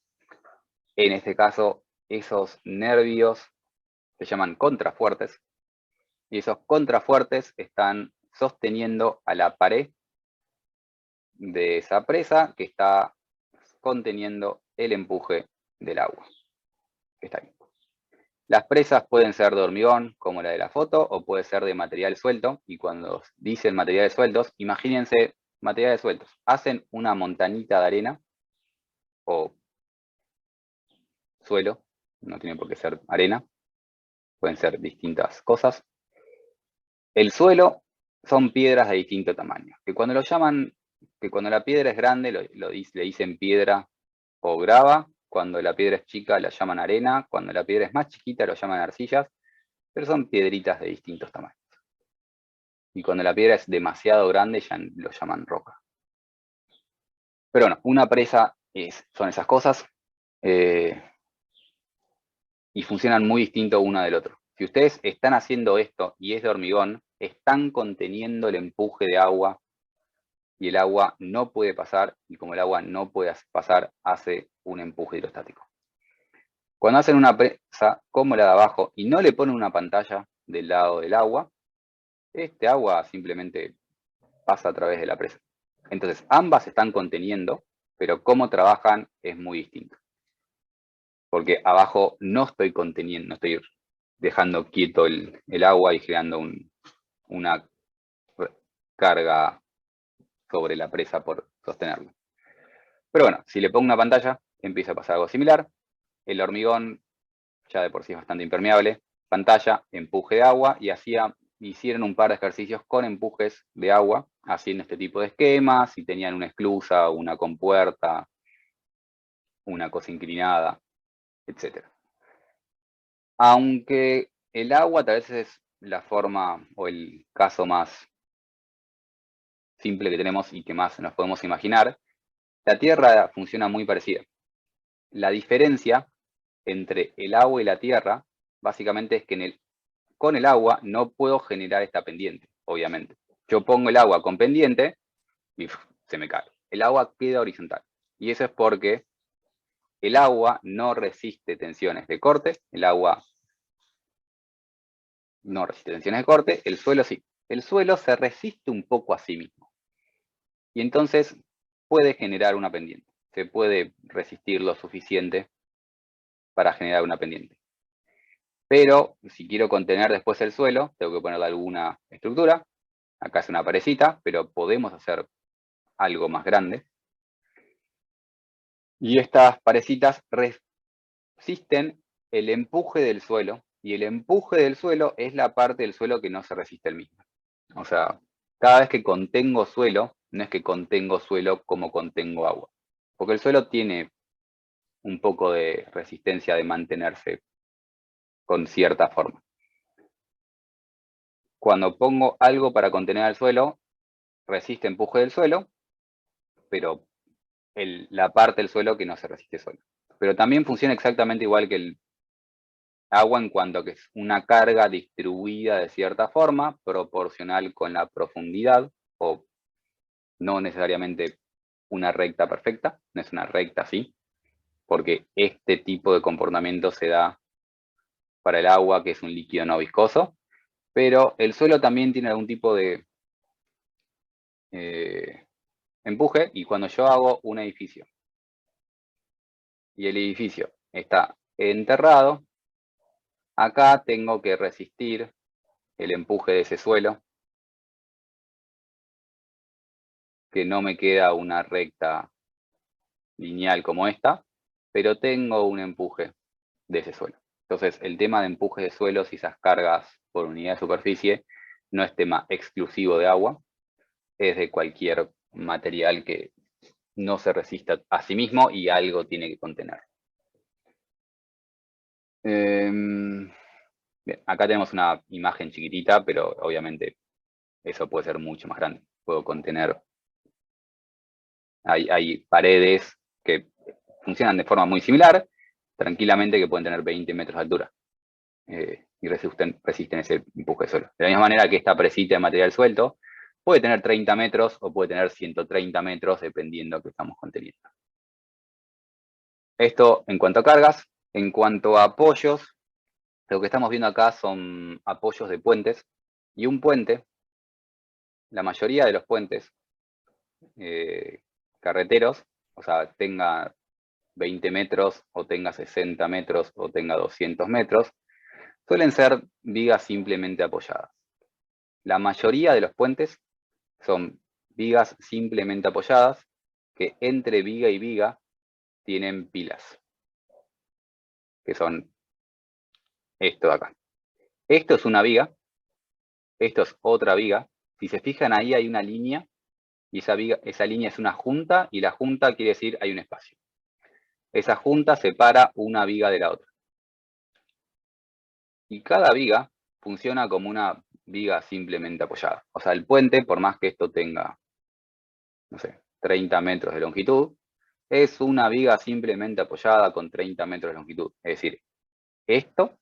En este caso, esos nervios se llaman contrafuertes, y esos contrafuertes están sosteniendo a la pared de esa presa que está conteniendo el empuje del agua que está ahí. Las presas pueden ser de hormigón, como la de la foto, o puede ser de material suelto, y cuando dicen materiales sueltos, imagínense materiales sueltos. Hacen una montañita de arena o suelo, no tiene por qué ser arena, pueden ser distintas cosas. El suelo son piedras de distinto tamaño, que cuando la piedra es grande le dicen piedra o grava, cuando la piedra es chica la llaman arena, cuando la piedra es más chiquita lo llaman arcillas, pero son piedritas de distintos tamaños. Y cuando la piedra es demasiado grande ya lo llaman roca. Pero bueno, una presa son esas cosas y funcionan muy distinto una del otro. Si ustedes están haciendo esto y es de hormigón, están conteniendo el empuje de agua y el agua no puede pasar, y como el agua no puede pasar, hace un empuje hidrostático. Cuando hacen una presa como la de abajo y no le ponen una pantalla del lado del agua, este agua simplemente pasa a través de la presa. Entonces, ambas están conteniendo, pero cómo trabajan es muy distinto. Porque abajo no estoy conteniendo, no estoy dejando quieto el agua y creando una carga sobre la presa por sostenerlo. Pero bueno, si le pongo una pantalla, empieza a pasar algo similar. El hormigón ya de por sí es bastante impermeable. Pantalla, empuje de agua, y así hicieron un par de ejercicios con empujes de agua, haciendo este tipo de esquemas, y tenían una esclusa, una compuerta, una cosa inclinada, etc. Aunque el agua tal vez es la forma o el caso más simple que tenemos y que más nos podemos imaginar, la Tierra funciona muy parecida. La diferencia entre el agua y la Tierra básicamente es que con el agua no puedo generar esta pendiente, obviamente. Yo pongo el agua con pendiente y se me cae. El agua queda horizontal. Y eso es porque el agua no resiste tensiones de corte, el agua no resiste tensiones de corte, el suelo sí. El suelo se resiste un poco a sí mismo. Y entonces puede generar una pendiente. Se puede resistir lo suficiente para generar una pendiente. Pero si quiero contener después el suelo, tengo que ponerle alguna estructura. Acá es una parecita, pero podemos hacer algo más grande. Y estas parecitas resisten el empuje del suelo, y el empuje del suelo es la parte del suelo que no se resiste el mismo. O sea, cada vez que contengo suelo, no es que contengo suelo como contengo agua. Porque el suelo tiene un poco de resistencia de mantenerse con cierta forma. Cuando pongo algo para contener al suelo, resiste empuje del suelo, pero la parte del suelo que no se resiste sola. Pero también funciona exactamente igual que el agua en cuanto a que es una carga distribuida de cierta forma, proporcional con la profundidad, o no necesariamente una recta perfecta, no es una recta así, porque este tipo de comportamiento se da para el agua, que es un líquido no viscoso, pero el suelo también tiene algún tipo de empuje, y cuando yo hago un edificio, y el edificio está enterrado, acá tengo que resistir el empuje de ese suelo, que no me queda una recta lineal como esta, pero tengo un empuje de ese suelo. Entonces, el tema de empuje de suelos y esas cargas por unidad de superficie no es tema exclusivo de agua, es de cualquier material que no se resista a sí mismo y algo tiene que contener. Bien, acá tenemos una imagen chiquitita, pero obviamente eso puede ser mucho más grande. Puedo contener, hay paredes que funcionan de forma muy similar, tranquilamente, que pueden tener 20 metros de altura y resisten ese empuje de suelo. De la misma manera que esta presita de material suelto puede tener 30 metros o puede tener 130 metros, dependiendo de qué estamos conteniendo. Esto en cuanto a cargas. En cuanto a apoyos, lo que estamos viendo acá son apoyos de puentes, y un puente, la mayoría de los puentes carreteros, o sea, tenga 20 metros, o tenga 60 metros, o tenga 200 metros, suelen ser vigas simplemente apoyadas. La mayoría de los puentes son vigas simplemente apoyadas, que entre viga y viga tienen pilas, que son esto de acá. Esto es una viga, esto es otra viga. Si se fijan, ahí hay una línea, y esa línea es una junta, y la junta quiere decir hay un espacio. Esa junta separa una viga de la otra. Y cada viga funciona como una viga simplemente apoyada. O sea, el puente, por más que esto tenga, no sé, 30 metros de longitud, es una viga simplemente apoyada con 30 metros de longitud. Es decir, esto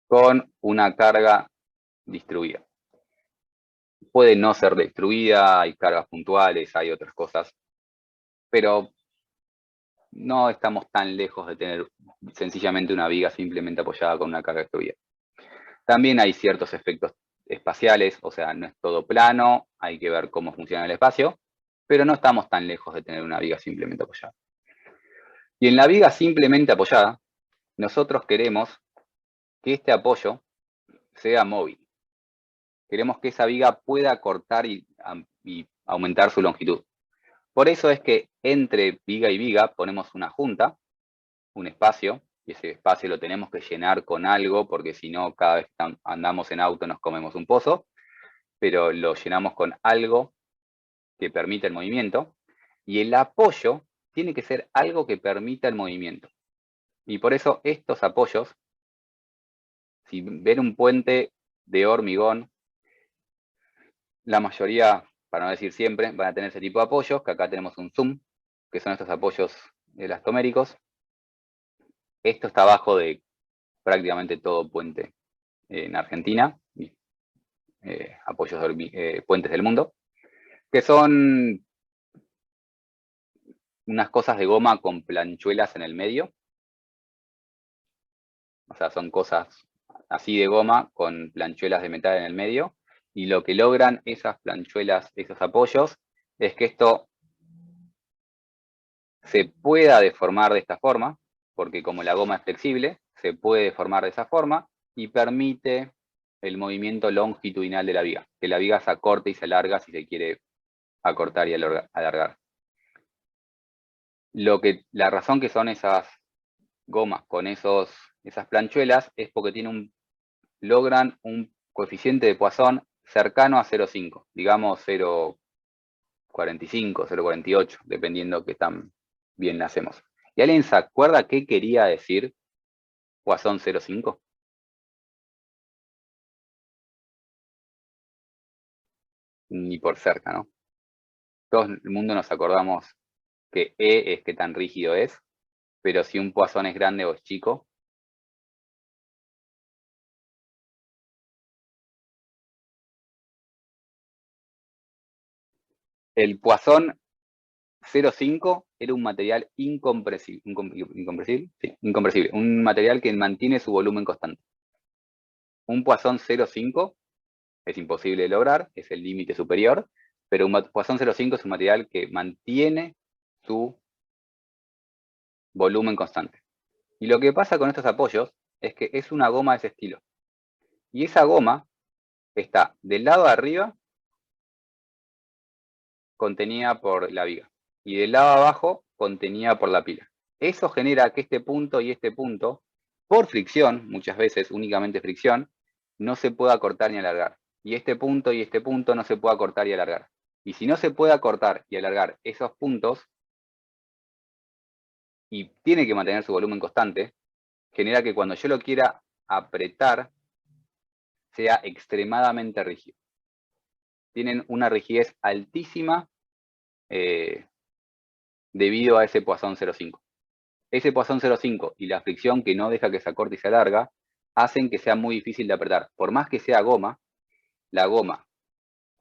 con una carga distribuida. Puede no ser distribuida, hay cargas puntuales, hay otras cosas, pero no estamos tan lejos de tener sencillamente una viga simplemente apoyada con una carga distribuida. También hay ciertos efectos espaciales, o sea, no es todo plano, hay que ver cómo funciona el espacio, pero no estamos tan lejos de tener una viga simplemente apoyada. Y en la viga simplemente apoyada, nosotros queremos que este apoyo sea móvil. Queremos que esa viga pueda cortar y aumentar su longitud. Por eso es que entre viga y viga ponemos una junta, un espacio, y ese espacio lo tenemos que llenar con algo, porque si no, cada vez que andamos en auto nos comemos un pozo, pero lo llenamos con algo que permita el movimiento, y el apoyo tiene que ser algo que permita el movimiento. Y por eso estos apoyos, si ven un puente de hormigón, la mayoría, para no decir siempre, van a tener ese tipo de apoyos, que acá tenemos un zoom, que son estos apoyos elastoméricos. Esto está abajo de prácticamente todo puente en Argentina, apoyos de puentes del mundo, que son unas cosas de goma con planchuelas en el medio. O sea, son cosas así de goma con planchuelas de metal en el medio, y lo que logran esas planchuelas, esos apoyos, es que esto se pueda deformar de esta forma, porque como la goma es flexible, se puede deformar de esa forma, y permite el movimiento longitudinal de la viga, que la viga se acorte y se alarga si se quiere acortar y alargar. La razón que son esas gomas con esas planchuelas es porque logran un coeficiente de Poisson cercano a 0,5, digamos 0,45, 0,48, dependiendo qué tan bien la hacemos. ¿Y alguien se acuerda qué quería decir Poisson 0,5? Ni por cerca, ¿no? Todo el mundo nos acordamos que E es qué tan rígido es, pero si un Poisson es grande o es chico. El Poisson 0,5 era un material incompresible, incompresible, un material que mantiene su volumen constante. Un Poisson 0,5 es imposible de lograr, es el límite superior, pero un Poisson 0,5 es un material que mantiene su volumen constante. Y lo que pasa con estos apoyos es que es una goma de ese estilo. Y esa goma está del lado de arriba contenida por la viga y del lado de abajo contenida por la pila. Eso genera que este punto y este punto, por fricción, muchas veces únicamente fricción, no se pueda cortar ni alargar. Y este punto no se pueda cortar y alargar. Y si no se puede acortar y alargar esos puntos, y tiene que mantener su volumen constante, genera que cuando yo lo quiera apretar, sea extremadamente rígido. Tienen una rigidez altísima debido a ese Poisson 0,5. Ese Poisson 0,5 y la fricción que no deja que se acorte y se alarga, hacen que sea muy difícil de apretar. Por más que sea goma, la goma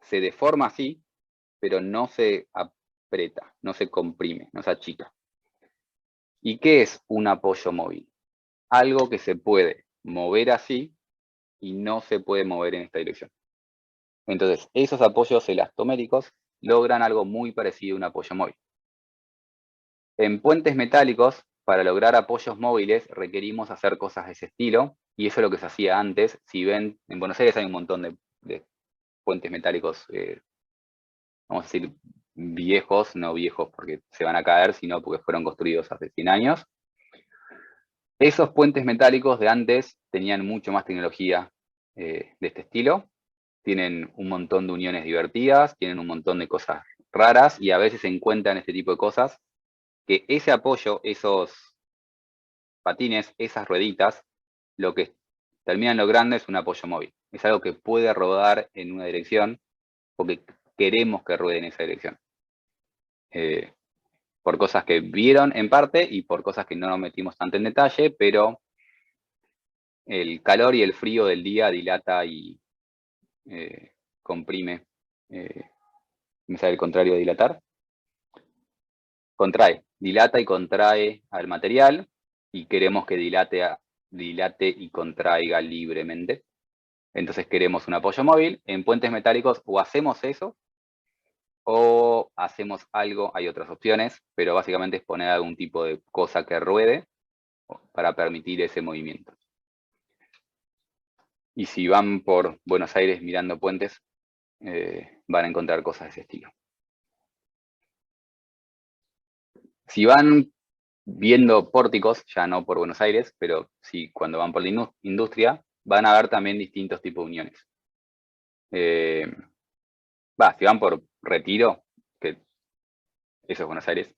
se deforma así, pero no se aprieta, no se comprime, no se achica. ¿Y qué es un apoyo móvil? Algo que se puede mover así y no se puede mover en esta dirección. Entonces, esos apoyos elastoméricos logran algo muy parecido a un apoyo móvil. En puentes metálicos, para lograr apoyos móviles, requerimos hacer cosas de ese estilo, y eso es lo que se hacía antes. Si ven, en Buenos Aires hay un montón de puentes metálicos, vamos a decir, viejos, no viejos porque se van a caer, sino porque fueron construidos hace 100 años. Esos puentes metálicos de antes tenían mucho más tecnología de este estilo, tienen un montón de uniones divertidas, tienen un montón de cosas raras, y a veces se encuentran este tipo de cosas, que ese apoyo, esos patines, esas rueditas, lo que terminan logrando es un apoyo móvil. Es algo que puede rodar en una dirección, porque queremos que ruede en esa dirección. Por cosas que vieron en parte y por cosas que no nos metimos tanto en detalle, pero el calor y el frío del día dilata y comprime. ¿Me sale el contrario de dilatar? Contrae, dilata y contrae al material, y queremos que dilate y contraiga libremente. Entonces queremos un apoyo móvil. En puentes metálicos o hacemos eso o hacemos algo, hay otras opciones, pero básicamente es poner algún tipo de cosa que ruede para permitir ese movimiento. Y si van por Buenos Aires mirando puentes, van a encontrar cosas de ese estilo. Si van viendo pórticos, ya no por Buenos Aires, pero sí cuando van por la industria, van a ver también distintos tipos de uniones. Si van por Retiro, que eso es Buenos Aires,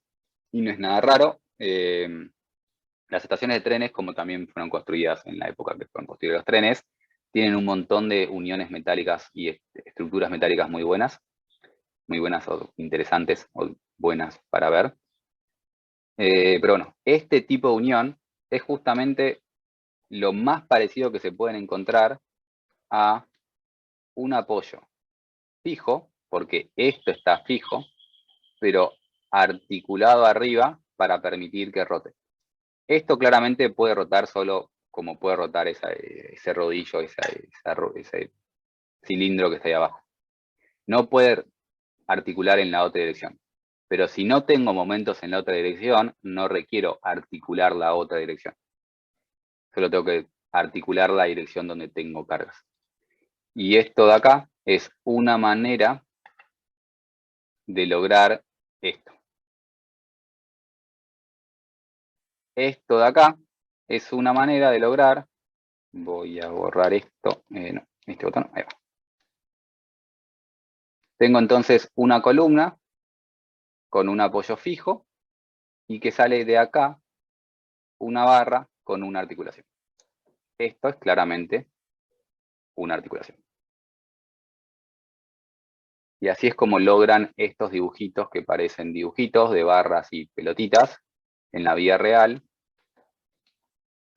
y no es nada raro, las estaciones de trenes, como también fueron construidas en la época que fueron construidos los trenes, tienen un montón de uniones metálicas y estructuras metálicas muy buenas o interesantes o buenas para ver. Pero bueno, este tipo de unión es justamente lo más parecido que se pueden encontrar a un apoyo fijo, porque esto está fijo, pero articulado arriba para permitir que rote. Esto claramente puede rotar solo como puede rotar ese rodillo, ese cilindro que está ahí abajo. No puede articular en la otra dirección. Pero si no tengo momentos en la otra dirección, no requiero articular la otra dirección. Solo tengo que articular la dirección donde tengo cargas. Y esto de acá es una manera de lograr esto. Esto de acá es una manera de lograr, voy a borrar esto, no, este botón, ahí va. Tengo entonces una columna con un apoyo fijo y que sale de acá una barra con una articulación. Esto es claramente una articulación. Y así es como logran estos dibujitos que parecen dibujitos de barras y pelotitas. En la vida real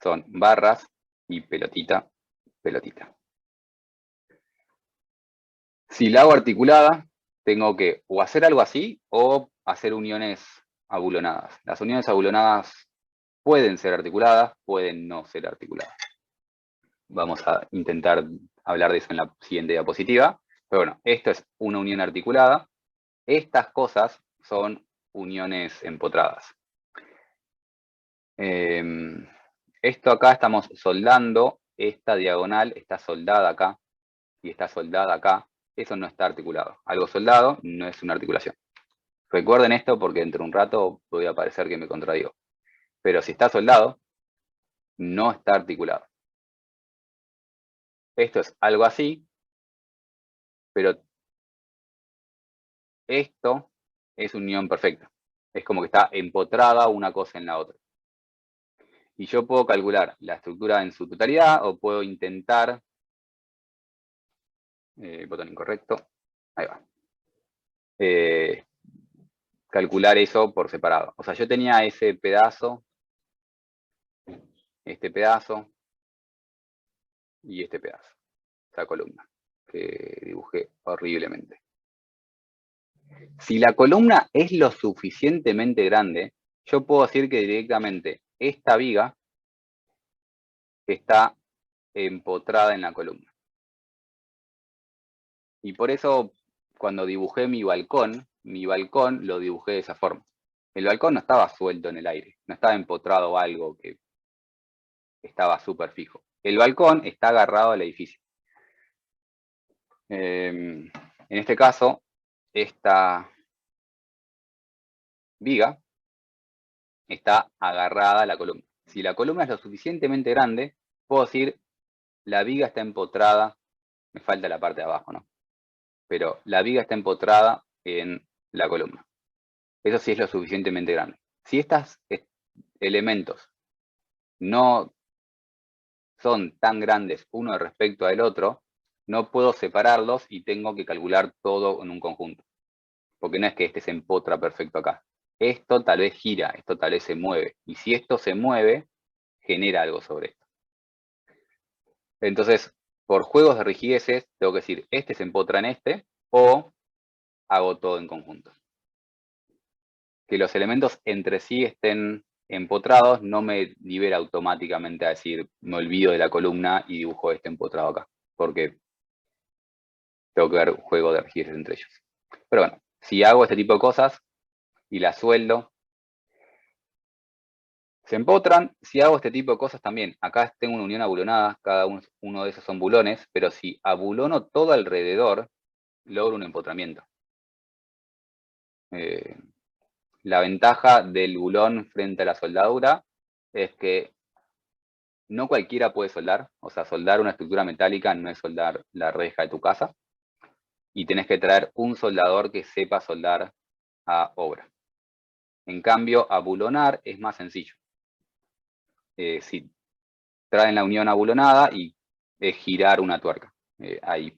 son barras y pelotita, pelotita. Si la hago articulada, tengo que o hacer algo así o hacer uniones abulonadas. Las uniones abulonadas pueden ser articuladas, pueden no ser articuladas. Vamos a intentar hablar de eso en la siguiente diapositiva. Pero bueno, esto es una unión articulada. Estas cosas son uniones empotradas. Esto acá estamos soldando, esta diagonal está soldada acá y está soldada acá. Eso no está articulado. Algo soldado no es una articulación. Recuerden esto porque dentro de un rato voy a parecer que me contradigo. Pero si está soldado, no está articulado. Esto es algo así, pero esto es unión perfecta. Es como que está empotrada una cosa en la otra. Y yo puedo calcular la estructura en su totalidad o puedo intentar, botón incorrecto, ahí va, calcular eso por separado. O sea, yo tenía ese pedazo, este pedazo y este pedazo, esa columna que dibujé horriblemente. Si la columna es lo suficientemente grande, yo puedo decir que directamente esta viga está empotrada en la columna. Y por eso, cuando dibujé mi balcón lo dibujé de esa forma. El balcón no estaba suelto en el aire, no estaba empotrado a algo que estaba súper fijo. El balcón está agarrado al edificio. En este caso, esta viga está agarrada a la columna. Si la columna es lo suficientemente grande, puedo decir, la viga está empotrada, me falta la parte de abajo, ¿no? Pero la viga está empotrada en la columna. Eso sí es lo suficientemente grande. Si estos elementos no son tan grandes uno respecto al otro, no puedo separarlos y tengo que calcular todo en un conjunto. Porque no es que este se empotra perfecto acá. Esto tal vez gira, esto tal vez se mueve. Y si esto se mueve, genera algo sobre esto. Entonces, por juegos de rigideces, tengo que decir, este se empotra en este, o hago todo en conjunto. Que los elementos entre sí estén empotrados no me libera automáticamente a decir, me olvido de la columna y dibujo este empotrado acá. Porque tengo que ver un juego de rigideces entre ellos. Pero bueno, si hago este tipo de cosas y las sueldo, se empotran. Si hago este tipo de cosas también, acá tengo una unión abulonada, cada uno de esos son bulones, pero si abulono todo alrededor, logro un empotramiento. La ventaja del bulón frente a la soldadura es que no cualquiera puede soldar, o sea, soldar una estructura metálica no es soldar la reja de tu casa, y tenés que traer un soldador que sepa soldar a obra. En cambio, abulonar es más sencillo. Si traen la unión abulonada y es girar una tuerca. Hay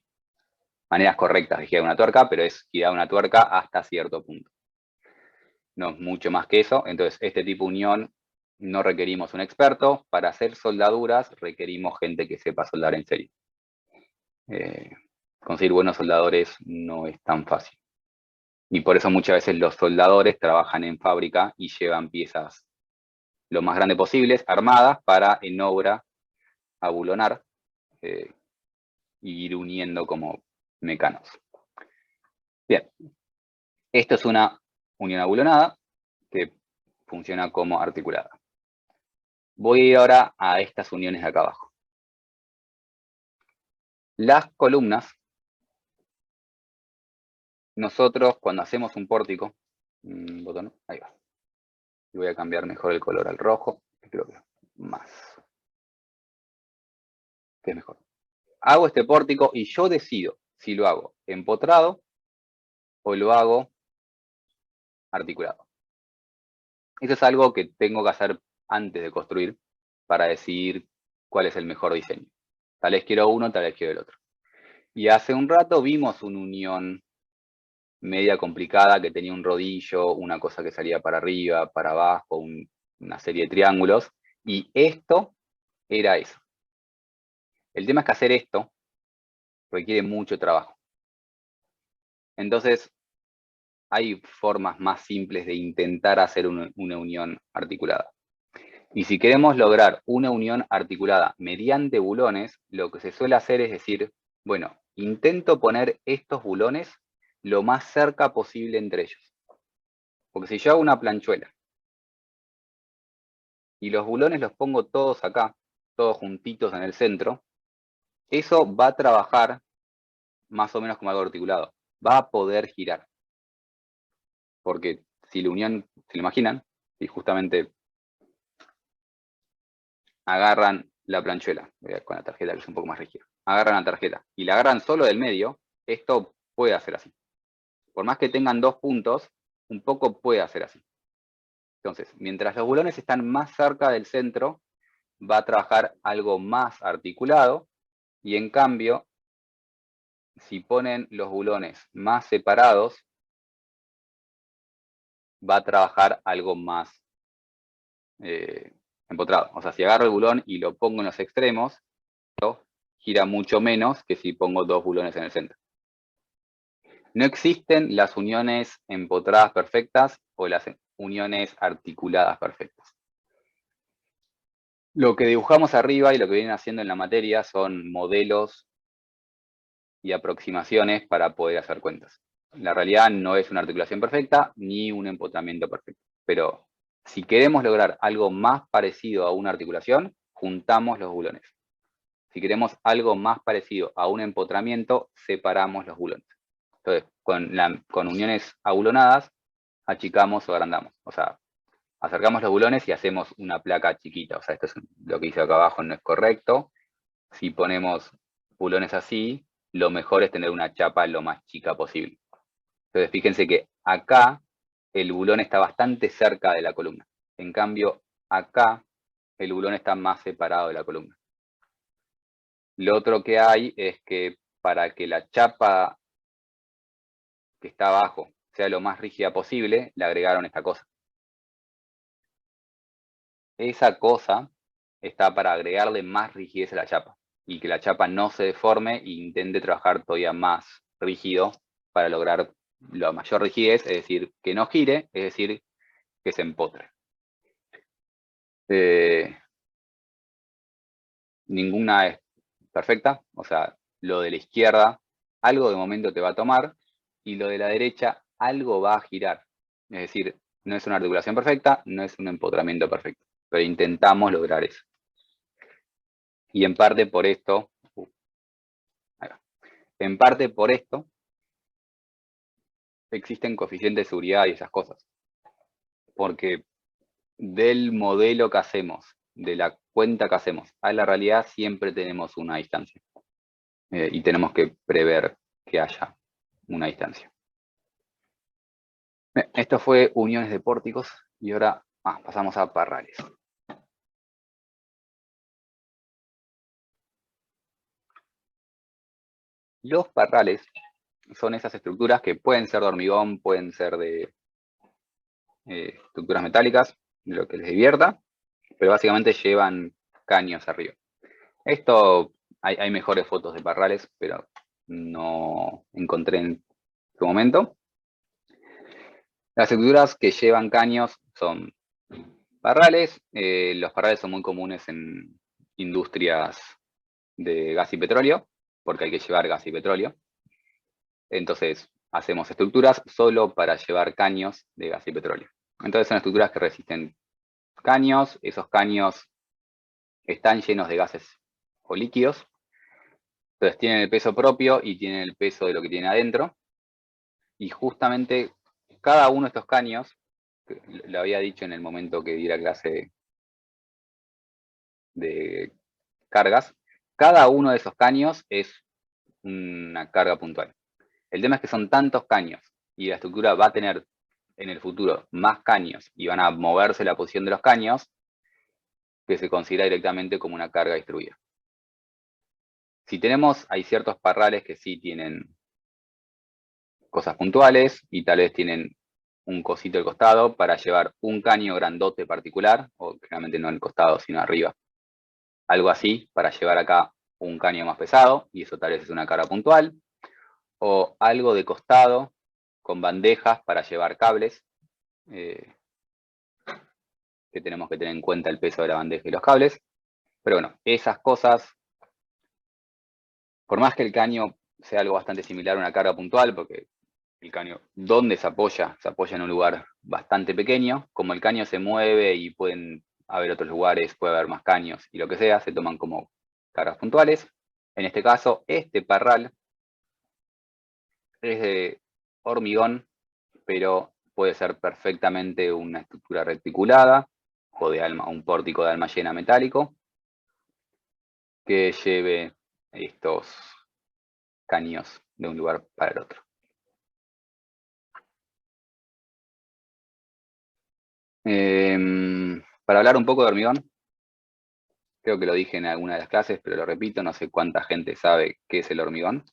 maneras correctas de girar una tuerca, pero es girar una tuerca hasta cierto punto. No es mucho más que eso. Entonces, este tipo de unión no requerimos un experto. Para hacer soldaduras requerimos gente que sepa soldar en serio. Conseguir buenos soldadores no es tan fácil. Y por eso muchas veces los soldadores trabajan en fábrica y llevan piezas lo más grandes posibles, armadas, para en obra abulonar y ir uniendo como mecanos. Bien, esto es una unión abulonada que funciona como articulada. Voy a ir ahora a estas uniones de acá abajo. Las columnas, nosotros cuando hacemos un pórtico, botón, ahí va. Y voy a cambiar mejor el color al rojo, creo que más, que es mejor. Hago este pórtico y yo decido si lo hago empotrado o lo hago articulado. Eso es algo que tengo que hacer antes de construir para decidir cuál es el mejor diseño. Tal vez quiero uno, tal vez quiero el otro. Y hace un rato vimos una unión media complicada que tenía un rodillo, una cosa que salía para arriba, para abajo, una serie de triángulos, y esto era eso. El tema es que hacer esto requiere mucho trabajo. Entonces, hay formas más simples de intentar hacer una unión articulada. Y si queremos lograr una unión articulada mediante bulones, lo que se suele hacer es decir, bueno, intento poner estos bulones lo más cerca posible entre ellos. Porque si yo hago una planchuela y los bulones los pongo todos acá, todos juntitos en el centro, eso va a trabajar más o menos como algo articulado. Va a poder girar. Porque si la unión, si lo imaginan, y justamente agarran la planchuela, voy con la tarjeta que es un poco más rígida, agarran la tarjeta y la agarran solo del medio, esto puede hacer así. Por más que tengan dos puntos, un poco puede hacer así. Entonces, mientras los bulones están más cerca del centro, va a trabajar algo más articulado, y en cambio, si ponen los bulones más separados, va a trabajar algo más empotrado. O sea, si agarro el bulón y lo pongo en los extremos, gira mucho menos que si pongo dos bulones en el centro. No existen las uniones empotradas perfectas o las uniones articuladas perfectas. Lo que dibujamos arriba y lo que vienen haciendo en la materia son modelos y aproximaciones para poder hacer cuentas. La realidad no es una articulación perfecta ni un empotramiento perfecto. Pero si queremos lograr algo más parecido a una articulación, juntamos los bulones. Si queremos algo más parecido a un empotramiento, separamos los bulones. Entonces, con uniones abulonadas, achicamos o agrandamos. O sea, acercamos los bulones y hacemos una placa chiquita. O sea, esto es lo que hice acá abajo, no es correcto. Si ponemos bulones así, lo mejor es tener una chapa lo más chica posible. Entonces, fíjense que acá el bulón está bastante cerca de la columna. En cambio, acá el bulón está más separado de la columna. Lo otro que hay es que para que la chapa que está abajo sea lo más rígida posible, le agregaron esta cosa. Esa cosa está para agregarle más rigidez a la chapa y que la chapa no se deforme e intente trabajar todavía más rígido para lograr la mayor rigidez, es decir, que no gire, es decir, que se empotre. Ninguna es perfecta, o sea, lo de la izquierda algo de momento te va a tomar y lo de la derecha algo va a girar. Es decir, no es una articulación perfecta, no es un empotramiento perfecto, pero intentamos lograr eso. Y en parte por esto, existen coeficientes de seguridad y esas cosas. Porque del modelo que hacemos, de la cuenta que hacemos, a la realidad siempre tenemos una distancia. Y tenemos que prever que haya una distancia. Esto fue uniones de pórticos y ahora pasamos a parrales. Los parrales son esas estructuras que pueden ser de hormigón, pueden ser de estructuras metálicas, lo que les divierta, pero básicamente llevan caños arriba. Esto, hay mejores fotos de parrales, pero no encontré en su momento. Las estructuras que llevan caños son parrales. Los parrales son muy comunes en industrias de gas y petróleo, porque hay que llevar gas y petróleo. Entonces, hacemos estructuras solo para llevar caños de gas y petróleo. Entonces, son estructuras que resisten caños. Esos caños están llenos de gases o líquidos. Entonces, tienen el peso propio y tienen el peso de lo que tienen adentro. Y justamente cada uno de estos caños, lo había dicho en el momento que di la clase de cargas, cada uno de esos caños es una carga puntual. El tema es que son tantos caños y la estructura va a tener en el futuro más caños y van a moverse la posición de los caños, que se considera directamente como una carga distribuida. Si hay ciertos parrales que sí tienen cosas puntuales y tal vez tienen un cosito al costado para llevar un caño grandote particular, o generalmente no al costado sino arriba. Algo así para llevar acá un caño más pesado, y eso tal vez es una carga puntual. O algo de costado con bandejas para llevar cables, que tenemos que tener en cuenta el peso de la bandeja y los cables. Pero bueno, esas cosas, por más que el caño sea algo bastante similar a una carga puntual, porque el caño, ¿dónde se apoya? Se apoya en un lugar bastante pequeño. Como el caño se mueve y pueden haber otros lugares, puede haber más caños y lo que sea, se toman como cargas puntuales. En este caso, este parral es de hormigón, pero puede ser perfectamente una estructura reticulada o de un pórtico de alma llena metálico que lleve estos caños de un lugar para el otro. Para hablar un poco de hormigón, creo que lo dije en alguna de las clases, pero lo repito, no sé cuánta gente sabe qué es el hormigón.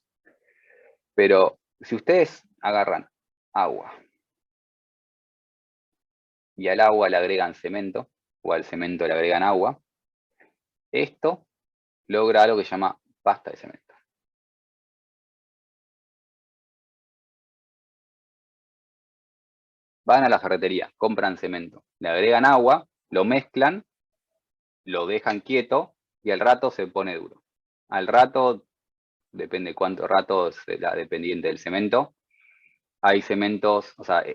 Pero si ustedes agarran agua y al agua le agregan cemento, o al cemento le agregan agua, esto logra algo que se llama pasta de cemento. Van a la ferretería, compran cemento, le agregan agua, lo mezclan, lo dejan quieto y al rato se pone duro. Al rato, depende cuánto rato, será dependiente del cemento. Hay cementos, o sea,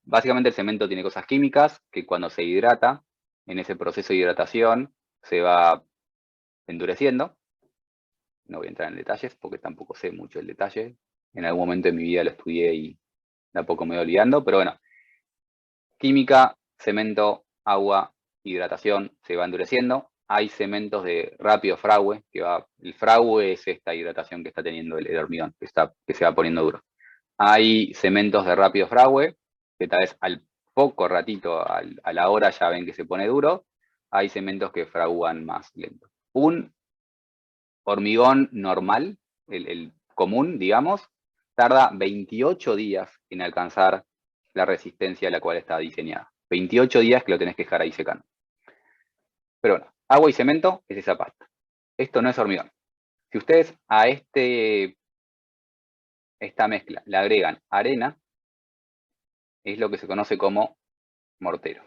básicamente el cemento tiene cosas químicas que cuando se hidrata, en ese proceso de hidratación, se va endureciendo. No voy a entrar en detalles porque tampoco sé mucho el detalle. En algún momento de mi vida lo estudié y de a poco me voy olvidando, pero bueno. Química, cemento, agua, hidratación, se va endureciendo. Hay cementos de rápido fragüe, el fragüe es esta hidratación que está teniendo el hormigón, que se va poniendo duro. Hay cementos de rápido fragüe, que tal vez al poco ratito, a la hora ya ven que se pone duro. Hay cementos que fragúan más lento. Un hormigón normal, el común, digamos, tarda 28 días en alcanzar la resistencia a la cual está diseñada. 28 días que lo tenés que dejar ahí secando. Pero bueno, agua y cemento es esa pasta. Esto no es hormigón. Si ustedes a esta mezcla le agregan arena, es lo que se conoce como mortero.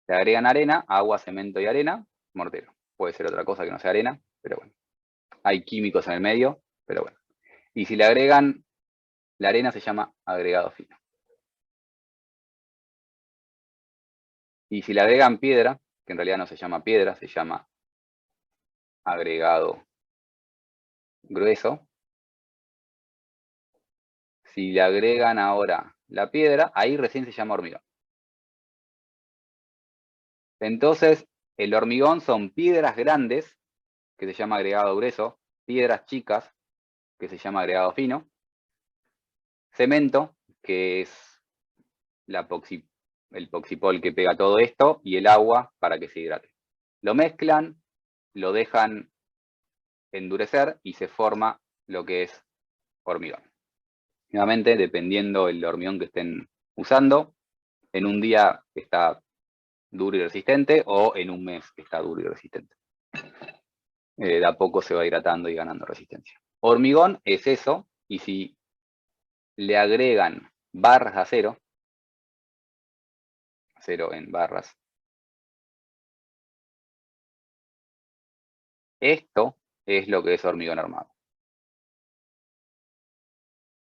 Le agregan arena, agua, cemento y arena, mortero. Puede ser otra cosa que no sea arena, pero bueno. Hay químicos en el medio, pero bueno. Y si le agregan la arena, se llama agregado fino. Y si le agregan piedra, que en realidad no se llama piedra, se llama agregado grueso. Si le agregan ahora la piedra, ahí recién se llama hormigón. Entonces, el hormigón son piedras grandes, que se llama agregado grueso, piedras chicas, que se llama agregado fino, cemento, que es el poxipol que pega todo esto, y el agua para que se hidrate. Lo mezclan, lo dejan endurecer y se forma lo que es hormigón. Nuevamente, dependiendo del hormigón que estén usando, en un día está duro y resistente o en un mes está duro y resistente. De a poco se va hidratando y ganando resistencia. Hormigón es eso, y si le agregan barras de acero en barras, esto es lo que es hormigón armado.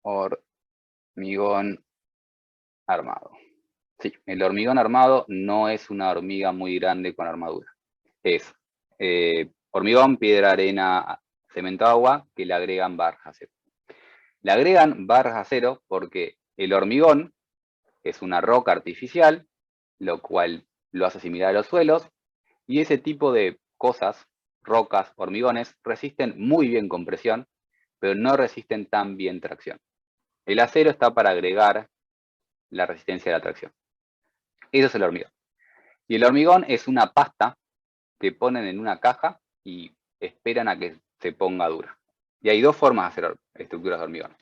Hormigón armado. Sí, el hormigón armado no es una hormiga muy grande con armadura. Es hormigón, piedra, arena, cemento, agua, que le agregan barras de acero. Le agregan barras de acero porque el hormigón es una roca artificial, lo cual lo hace similar a los suelos, y ese tipo de cosas, rocas, hormigones, resisten muy bien compresión, pero no resisten tan bien tracción. El acero está para agregar la resistencia de la tracción. Eso es el hormigón. Y el hormigón es una pasta que ponen en una caja y esperan a que se ponga dura. Y hay dos formas de hacer estructuras de hormigón.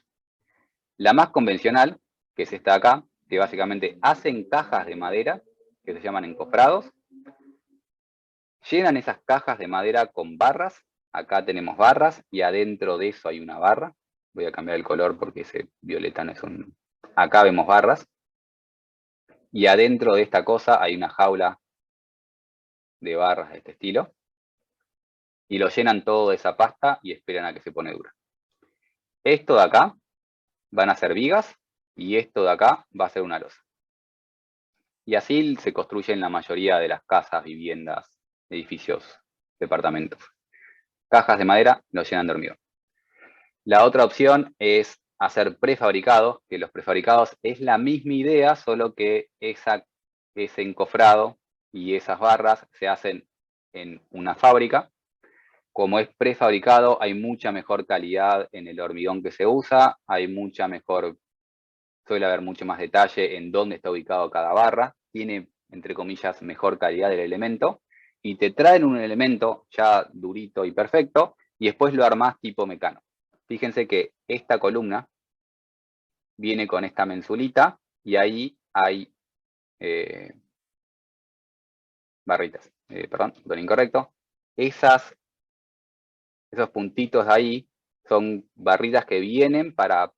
La más convencional, que es esta de acá, que básicamente hacen cajas de madera, que se llaman encofrados, llenan esas cajas de madera con barras. Acá tenemos barras y adentro de eso hay una barra. Voy a cambiar el color porque ese violeta no es un... Acá vemos barras. Y adentro de esta cosa hay una jaula de barras de este estilo. Y lo llenan todo de esa pasta y esperan a que se pone dura. Esto de acá van a ser vigas y esto de acá va a ser una losa. Y así se construyen la mayoría de las casas, viviendas, edificios, departamentos. Cajas de madera lo llenan de hormigón. La otra opción es hacer prefabricados, que los prefabricados es la misma idea, solo que ese encofrado y esas barras se hacen en una fábrica. Como es prefabricado, hay mucha mejor calidad en el hormigón que se usa, suele haber mucho más detalle en dónde está ubicado cada barra, tiene, entre comillas, mejor calidad del elemento, y te traen un elemento ya durito y perfecto, y después lo armás tipo mecano. Fíjense que esta columna viene con esta mensulita, y ahí hay barritas. Perdón, botón incorrecto. Esos puntitos de ahí son barritas que vienen para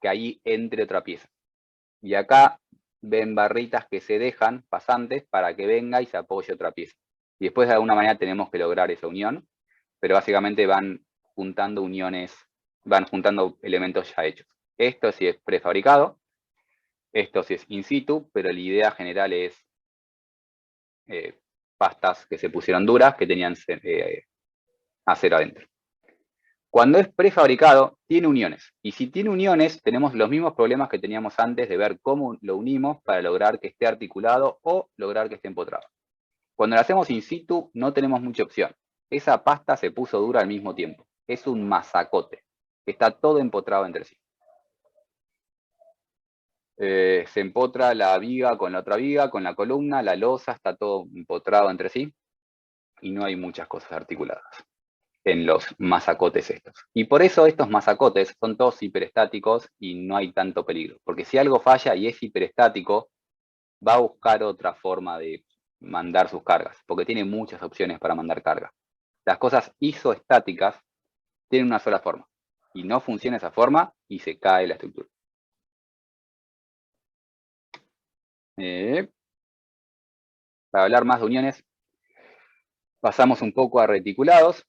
que ahí entre otra pieza. Y acá ven barritas que se dejan pasantes para que venga y se apoye otra pieza. Y después de alguna manera tenemos que lograr esa unión, pero básicamente van juntando uniones, van juntando elementos ya hechos. Esto sí es prefabricado, esto sí es in situ, pero la idea general es pastas que se pusieron duras que tenían acero adentro. Cuando es prefabricado, tiene uniones. Y si tiene uniones, tenemos los mismos problemas que teníamos antes de ver cómo lo unimos para lograr que esté articulado o lograr que esté empotrado. Cuando lo hacemos in situ, no tenemos mucha opción. Esa pasta se puso dura al mismo tiempo. Es un masacote. Está todo empotrado entre sí. Se empotra la viga con la otra viga, con la columna, la losa, está todo empotrado entre sí. Y no hay muchas cosas articuladas en los masacotes estos. Y por eso estos masacotes son todos hiperestáticos y no hay tanto peligro. Porque si algo falla y es hiperestático, va a buscar otra forma de mandar sus cargas, porque tiene muchas opciones para mandar carga. Las cosas isoestáticas tienen una sola forma, y no funciona esa forma y se cae la estructura. Para hablar más de uniones, pasamos un poco a reticulados.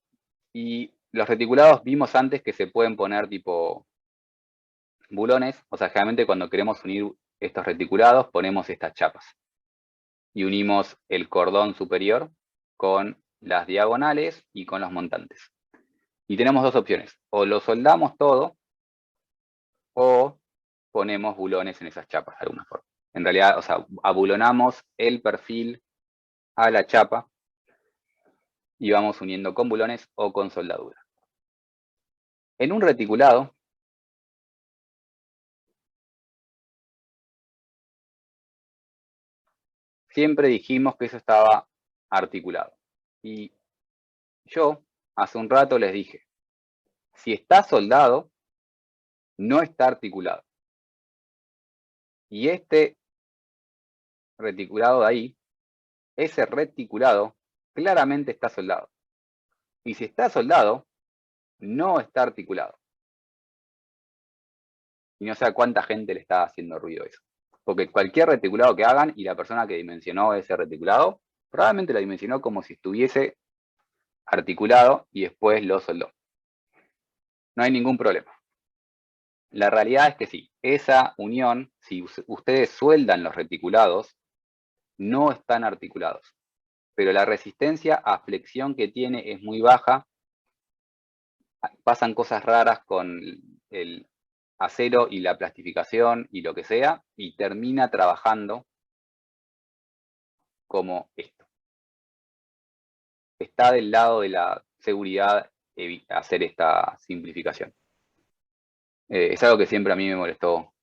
Y los reticulados vimos antes que se pueden poner tipo bulones, o sea, generalmente cuando queremos unir estos reticulados ponemos estas chapas. Y unimos el cordón superior con las diagonales y con los montantes. Y tenemos dos opciones, o lo soldamos todo, o ponemos bulones en esas chapas de alguna forma. En realidad, o sea, abulonamos el perfil a la chapa y vamos uniendo con bulones o con soldadura. En un reticulado, siempre dijimos que eso estaba articulado. Y yo hace un rato les dije, si está soldado, no está articulado. Y este reticulado de ahí, ese reticulado, claramente está soldado. Y si está soldado, no está articulado. Y no sé a cuánta gente le está haciendo ruido eso. Porque cualquier reticulado que hagan y la persona que dimensionó ese reticulado, probablemente lo dimensionó como si estuviese articulado y después lo soldó. No hay ningún problema. La realidad es que sí, esa unión, si ustedes sueldan los reticulados, no están articulados. Pero la resistencia a flexión que tiene es muy baja. Pasan cosas raras con el acero y la plastificación y lo que sea, y termina trabajando como esto. Está del lado de la seguridad hacer esta simplificación. Es algo que siempre a mí me molestó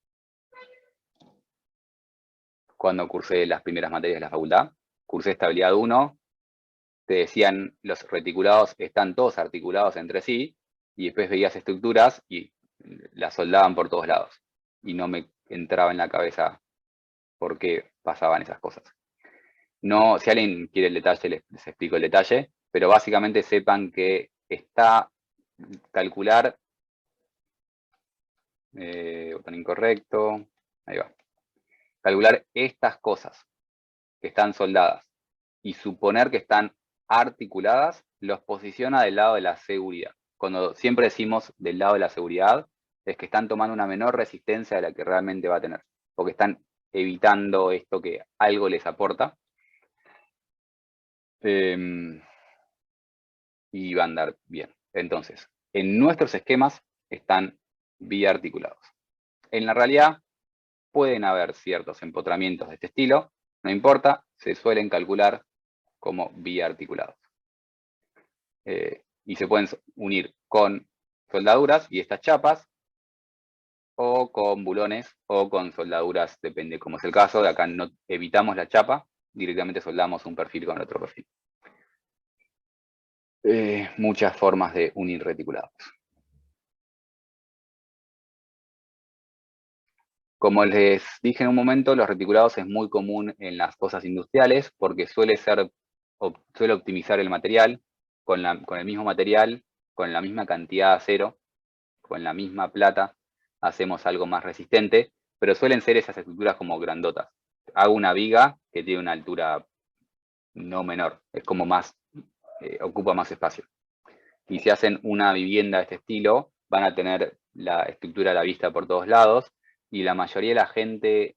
cuando cursé las primeras materias de la facultad. Cursé estabilidad 1, te decían los reticulados están todos articulados entre sí, y después veías estructuras y las soldaban por todos lados. Y no me entraba en la cabeza por qué pasaban esas cosas. No, si alguien quiere el detalle, les explico el detalle, pero básicamente sepan que está calcular, botón incorrecto, ahí va. Calcular estas cosas que están soldadas y suponer que están articuladas, los posiciona del lado de la seguridad. Cuando siempre decimos del lado de la seguridad, es que están tomando una menor resistencia de la que realmente va a tener, porque están evitando esto que algo les aporta. Y va a andar bien. Entonces, en nuestros esquemas están biarticulados. En la realidad, pueden haber ciertos empotramientos de este estilo, no importa, se suelen calcular como biarticulados. Y se pueden unir con soldaduras y estas chapas, o con bulones, o con soldaduras, depende cómo es el caso. De acá no evitamos la chapa, directamente soldamos un perfil con otro perfil. Muchas formas de unir reticulados. Como les dije en un momento, los reticulados es muy común en las cosas industriales porque suele optimizar el material con el mismo material, con la misma cantidad de acero, con la misma plata, hacemos algo más resistente, pero suelen ser esas estructuras como grandotas. Hago una viga que tiene una altura no menor, es como más, ocupa más espacio. Y si hacen una vivienda de este estilo, van a tener la estructura a la vista por todos lados, y la mayoría de la gente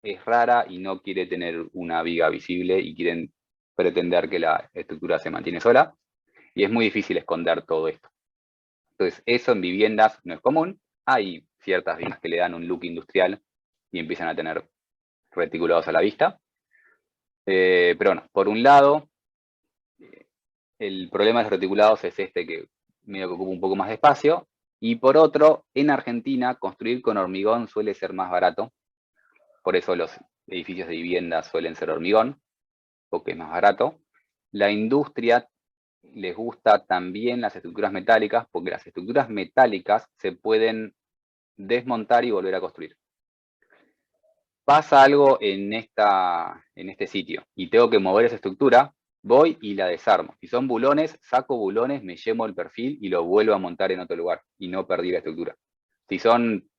es rara y no quiere tener una viga visible y quieren pretender que la estructura se mantiene sola, y es muy difícil esconder todo esto. Entonces, eso en viviendas no es común. Hay ciertas viviendas que le dan un look industrial y empiezan a tener reticulados a la vista. Pero bueno, por un lado, el problema de los reticulados es este que medio que ocupa un poco más de espacio, y por otro, en Argentina, construir con hormigón suele ser más barato, por eso los edificios de vivienda suelen ser hormigón, porque es más barato. La industria les gusta también las estructuras metálicas, porque las estructuras metálicas se pueden desmontar y volver a construir. Pasa algo en este sitio, y tengo que mover esa estructura, voy y la desarmo. Si son bulones, saco bulones, me llevo el perfil y lo vuelvo a montar en otro lugar, y no perdí la estructura. Si son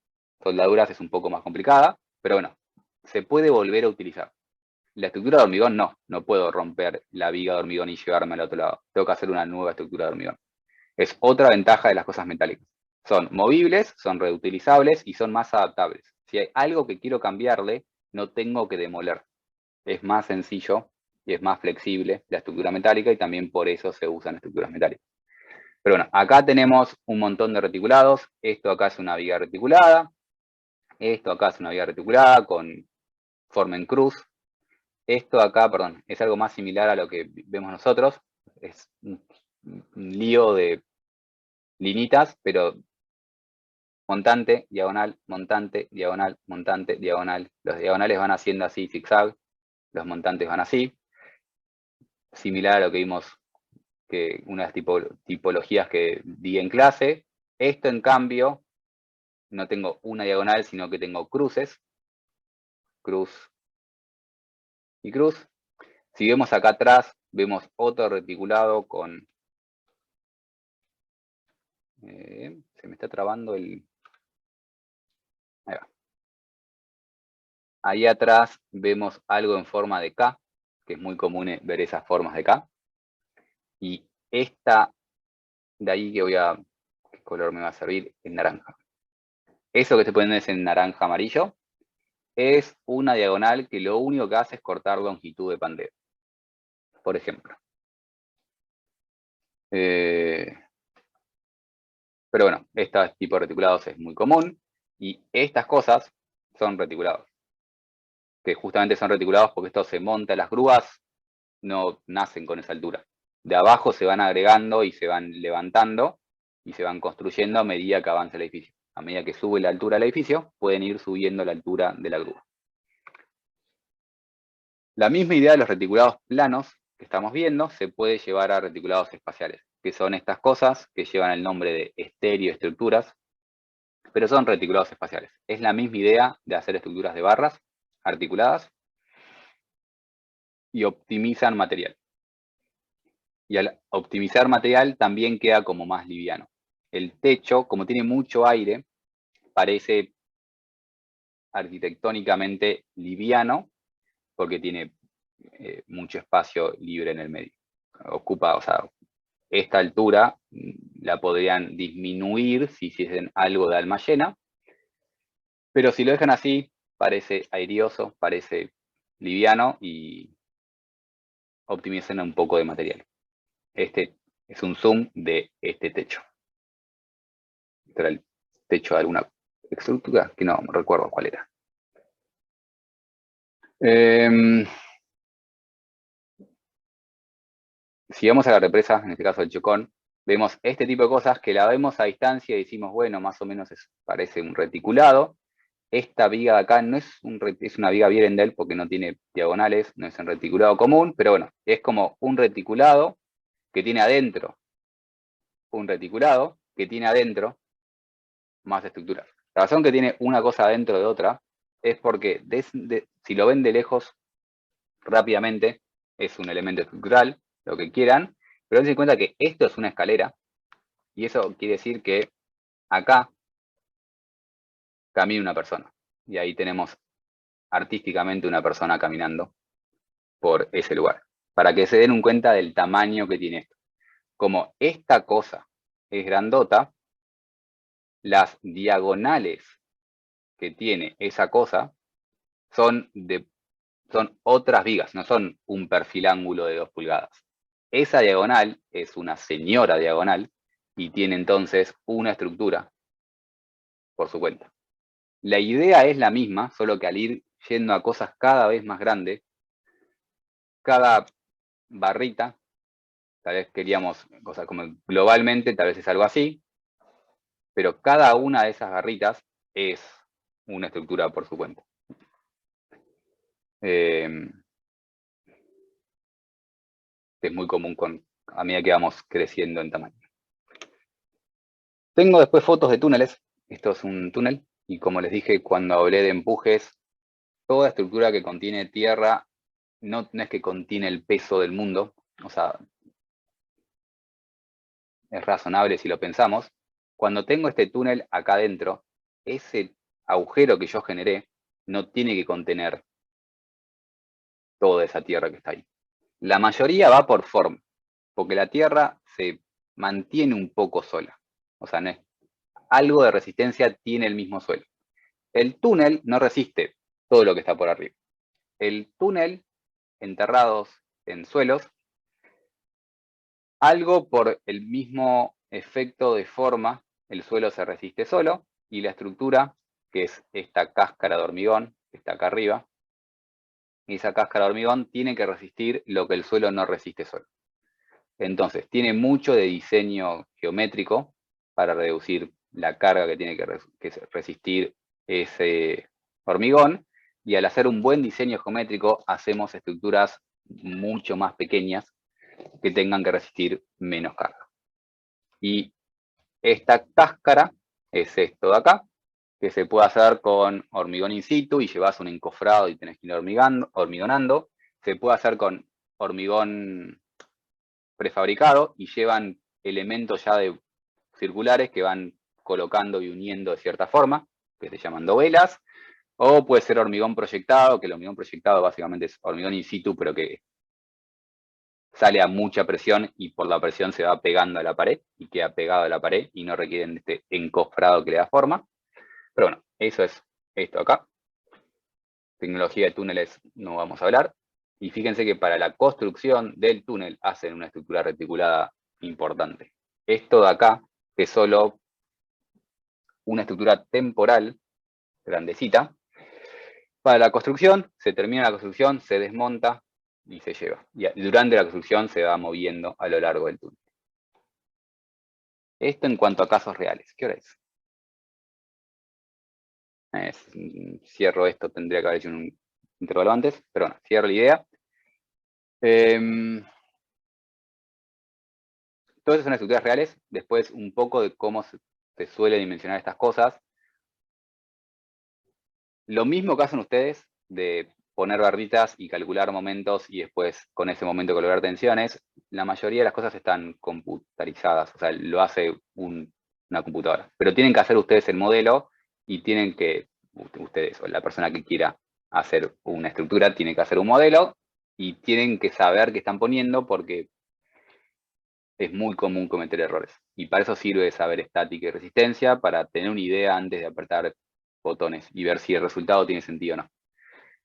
soldaduras es un poco más complicada, pero bueno, se puede volver a utilizar. La estructura de hormigón no puedo romper la viga de hormigón y llevarme al otro lado. Tengo que hacer una nueva estructura de hormigón. Es otra ventaja de las cosas metálicas. Son movibles, son reutilizables y son más adaptables. Si hay algo que quiero cambiarle, no tengo que demoler. Es más sencillo y es más flexible la estructura metálica, y también por eso se usan estructuras metálicas. Pero bueno, acá tenemos un montón de reticulados. Esto acá es una viga reticulada. Esto acá es una viga reticulada con forma en cruz. Esto acá, perdón, es algo más similar a lo que vemos nosotros. Es un lío de linitas, pero montante, diagonal, montante, diagonal, montante, diagonal. Los diagonales van haciendo así, zigzag. Los montantes van así. Similar a lo que vimos, que unas tipologías que di en clase. Esto, en cambio, no tengo una diagonal, sino que tengo cruces. Cruz y cruz. Si vemos acá atrás, vemos otro reticulado con... se me está trabando el... Ahí va. Ahí atrás vemos algo en forma de K, que es muy común ver esas formas de K. Y esta de ahí que ¿qué color me va a servir? En naranja. Eso que se pone es en naranja amarillo. Es una diagonal que lo único que hace es cortar longitud de pandeo, por ejemplo. Pero bueno, este tipo de reticulados es muy común, y estas cosas son reticulados, que justamente son reticulados porque esto se monta, las grúas no nacen con esa altura. De abajo se van agregando y se van levantando, y se van construyendo a medida que avanza el edificio. A medida que sube la altura del edificio, pueden ir subiendo la altura de la grúa. La misma idea de los reticulados planos que estamos viendo se puede llevar a reticulados espaciales, que son estas cosas que llevan el nombre de estereoestructuras, pero son reticulados espaciales. Es la misma idea de hacer estructuras de barras articuladas y optimizan material. Y al optimizar material también queda como más liviano. El techo, como tiene mucho aire, parece arquitectónicamente liviano porque tiene mucho espacio libre en el medio. Ocupa, o sea, esta altura la podrían disminuir si hiciesen algo de alma llena, pero si lo dejan así, parece aireoso, parece liviano y optimizan un poco de material. Este es un zoom de este techo. Este era el techo de alguna estructura que no recuerdo cuál era. Si vamos a la represa, en este caso el Chocón, vemos este tipo de cosas que la vemos a distancia y decimos, bueno, más o menos parece un reticulado. Esta viga de acá no es, es una viga Vierendel porque no tiene diagonales, no es un reticulado común, pero bueno, es como un reticulado que tiene adentro un reticulado que tiene adentro más estructuras. La razón que tiene una cosa adentro de otra es porque si lo ven de lejos rápidamente es un elemento estructural, lo que quieran, pero dense cuenta que esto es una escalera y eso quiere decir que acá camina una persona y ahí tenemos artísticamente una persona caminando por ese lugar, para que se den un cuenta del tamaño que tiene esto. Como esta cosa es grandota, las diagonales que tiene esa cosa son otras vigas, no son un perfil ángulo de 2 pulgadas. Esa diagonal es una señora diagonal y tiene entonces una estructura por su cuenta. La idea es la misma, solo que al ir yendo a cosas cada vez más grandes, cada barrita, tal vez queríamos, cosas como globalmente, tal vez es algo así, pero cada una de esas barritas es una estructura por su cuenta. Es muy común a medida que vamos creciendo en tamaño. Tengo después fotos de túneles. Esto es un túnel, y como les dije cuando hablé de empujes, toda estructura que contiene tierra no es que contiene el peso del mundo, o sea, es razonable si lo pensamos. Cuando tengo este túnel acá adentro, ese agujero que yo generé no tiene que contener toda esa tierra que está ahí. La mayoría va por forma, porque la tierra se mantiene un poco sola. O sea, algo de resistencia tiene el mismo suelo. El túnel no resiste todo lo que está por arriba. El túnel, enterrados en suelos, algo por el mismo efecto de forma, el suelo se resiste solo, y la estructura, que es esta cáscara de hormigón, que está acá arriba, esa cáscara de hormigón tiene que resistir lo que el suelo no resiste solo. Entonces, tiene mucho de diseño geométrico para reducir la carga que tiene que resistir ese hormigón, y al hacer un buen diseño geométrico hacemos estructuras mucho más pequeñas que tengan que resistir menos carga. Y esta cáscara es esto de acá, que se puede hacer con hormigón in situ y llevas un encofrado y tenés que ir hormigonando. Se puede hacer con hormigón prefabricado y llevan elementos ya circulares que van colocando y uniendo de cierta forma, que se llaman dovelas, o puede ser hormigón proyectado, que el hormigón proyectado básicamente es hormigón in situ, pero que sale a mucha presión y por la presión se va pegando a la pared y queda pegado a la pared y no requieren este encofrado que le da forma. Pero bueno, eso es esto acá. Tecnología de túneles no vamos a hablar. Y fíjense que para la construcción del túnel hacen una estructura reticulada importante. Esto de acá es solo una estructura temporal, grandecita. Para la construcción, se termina la construcción, se desmonta y se lleva. Y durante la construcción se va moviendo a lo largo del túnel. Esto en cuanto a casos reales. ¿Qué hora es? Cierro esto, tendría que haber hecho un intervalo antes, pero bueno, cierro la idea. Todas esas son estructuras reales. Después un poco de cómo se suele dimensionar estas cosas. Lo mismo que hacen ustedes de poner barritas y calcular momentos y después con ese momento calcular tensiones, la mayoría de las cosas están computarizadas, o sea, lo hace una computadora. Pero tienen que hacer ustedes el modelo y tienen que, ustedes o la persona que quiera hacer una estructura, tiene que hacer un modelo y tienen que saber qué están poniendo porque es muy común cometer errores. Y para eso sirve saber estática y resistencia, para tener una idea antes de apretar botones y ver si el resultado tiene sentido o no.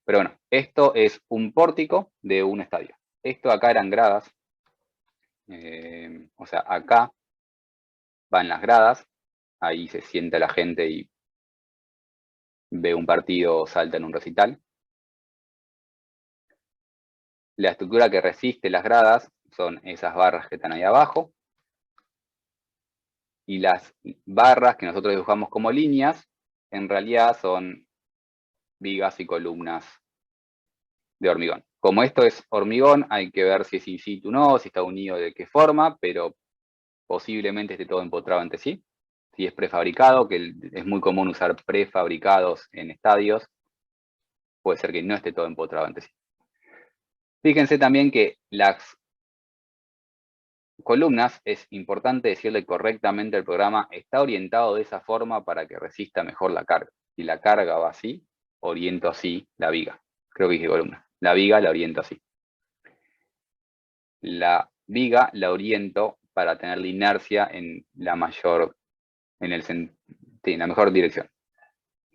Pero bueno, esto es un pórtico de un estadio. Esto acá eran gradas. O sea, acá van las gradas. Ahí se sienta la gente y ve un partido o salta en un recital. La estructura que resiste las gradas son esas barras que están ahí abajo. Y las barras que nosotros dibujamos como líneas, en realidad son vigas y columnas de hormigón. Como esto es hormigón, hay que ver si es in situ o no, si está unido de qué forma, pero posiblemente esté todo empotrado entre sí. Si es prefabricado, que es muy común usar prefabricados en estadios, puede ser que no esté todo empotrado entre sí. Fíjense también que las columnas, es importante decirle correctamente al programa, está orientado de esa forma para que resista mejor la carga. Si la carga va así, oriento así la viga. Creo que dije columna. La viga la oriento así. La viga la oriento para tener la inercia en la mayor, en la mejor dirección.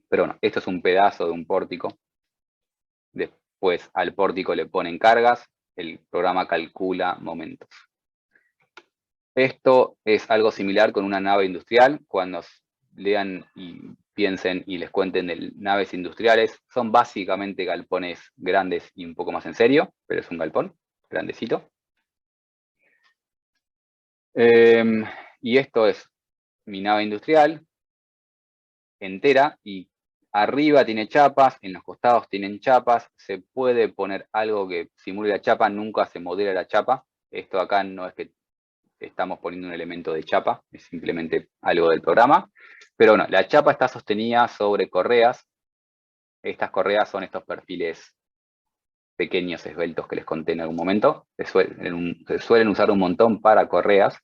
Pero bueno, esto es un pedazo de un pórtico. Después al pórtico le ponen cargas, el programa calcula momentos. Esto es algo similar con una nave industrial. Cuando lean y piensen y les cuenten de naves industriales, son básicamente galpones grandes y un poco más en serio, pero es un galpón grandecito. Y esto es mi nave industrial entera y arriba tiene chapas, en los costados tienen chapas, se puede poner algo que simule la chapa, nunca se modela la chapa. Esto acá no es que estamos poniendo un elemento de chapa, es simplemente algo del programa. Pero bueno, la chapa está sostenida sobre correas. Estas correas son estos perfiles pequeños, esbeltos que les conté en algún momento. Se suelen usar un montón para correas.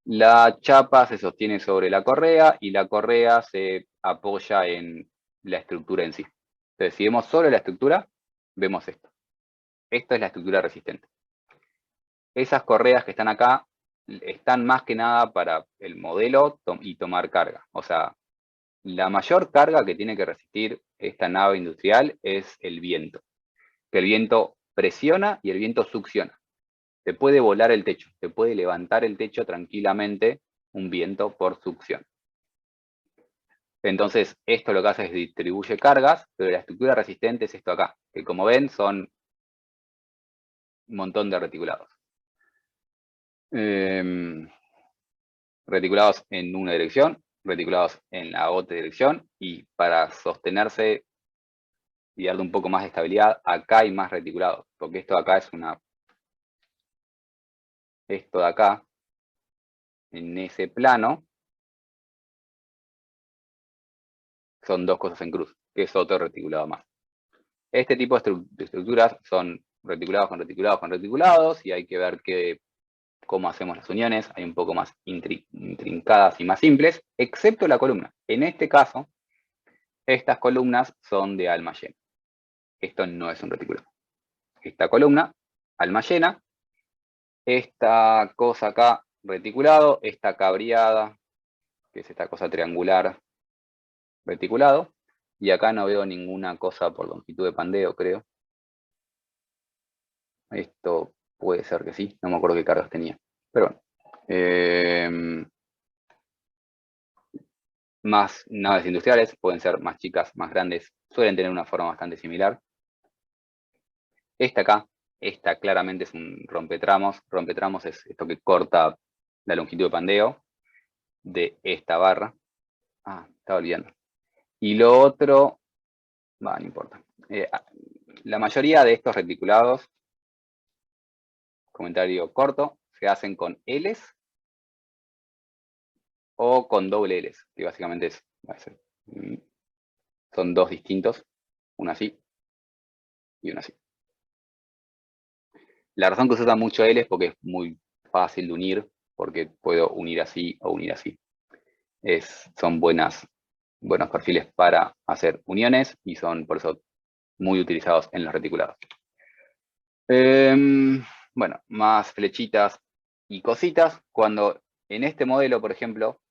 La chapa se sostiene sobre la correa y la correa se apoya en la estructura en sí. Entonces, si vemos solo la estructura, vemos esto. Esto es la estructura resistente. Esas correas que están acá están más que nada para el modelo y tomar carga. O sea, la mayor carga que tiene que resistir esta nave industrial es el viento. Que el viento presiona y el viento succiona. Te puede volar el techo, te puede levantar el techo tranquilamente un viento por succión. Entonces, esto lo que hace es distribuye cargas, pero la estructura resistente es esto acá, que como ven son un montón de reticulados. Reticulados en una dirección, reticulados en la otra dirección, y para sostenerse y darle un poco más de estabilidad, acá hay más reticulados, porque esto de acá es esto de acá, en ese plano, son dos cosas en cruz, que es otro reticulado más. Este tipo de estructuras son reticulados con reticulados con reticulados, y hay que ver cómo hacemos las uniones, hay un poco más intrincadas y más simples, excepto la columna. En este caso, estas columnas son de alma llena. Esto no es un reticulado. Esta columna, alma llena, esta cosa acá, reticulado, esta cabriada, que es esta cosa triangular, reticulado, y acá no veo ninguna cosa por longitud de pandeo, creo. Esto puede ser que sí, no me acuerdo qué cargas tenía. Pero bueno. Más naves industriales, pueden ser más chicas, más grandes, suelen tener una forma bastante similar. Esta acá, claramente es un rompetramos. Rompetramos es esto que corta la longitud de pandeo. de esta barra. Ah, estaba olvidando. Y lo otro, no importa. La mayoría de estos reticulados, comentario corto, se hacen con Ls o con doble Ls, que básicamente es, son dos distintos, uno así y uno así. La razón que se usa mucho L es porque es muy fácil de unir, porque puedo unir así o unir así. Son buenos perfiles para hacer uniones y son por eso muy utilizados en los reticulados. Bueno, más flechitas y cositas. Cuando en este modelo, por ejemplo,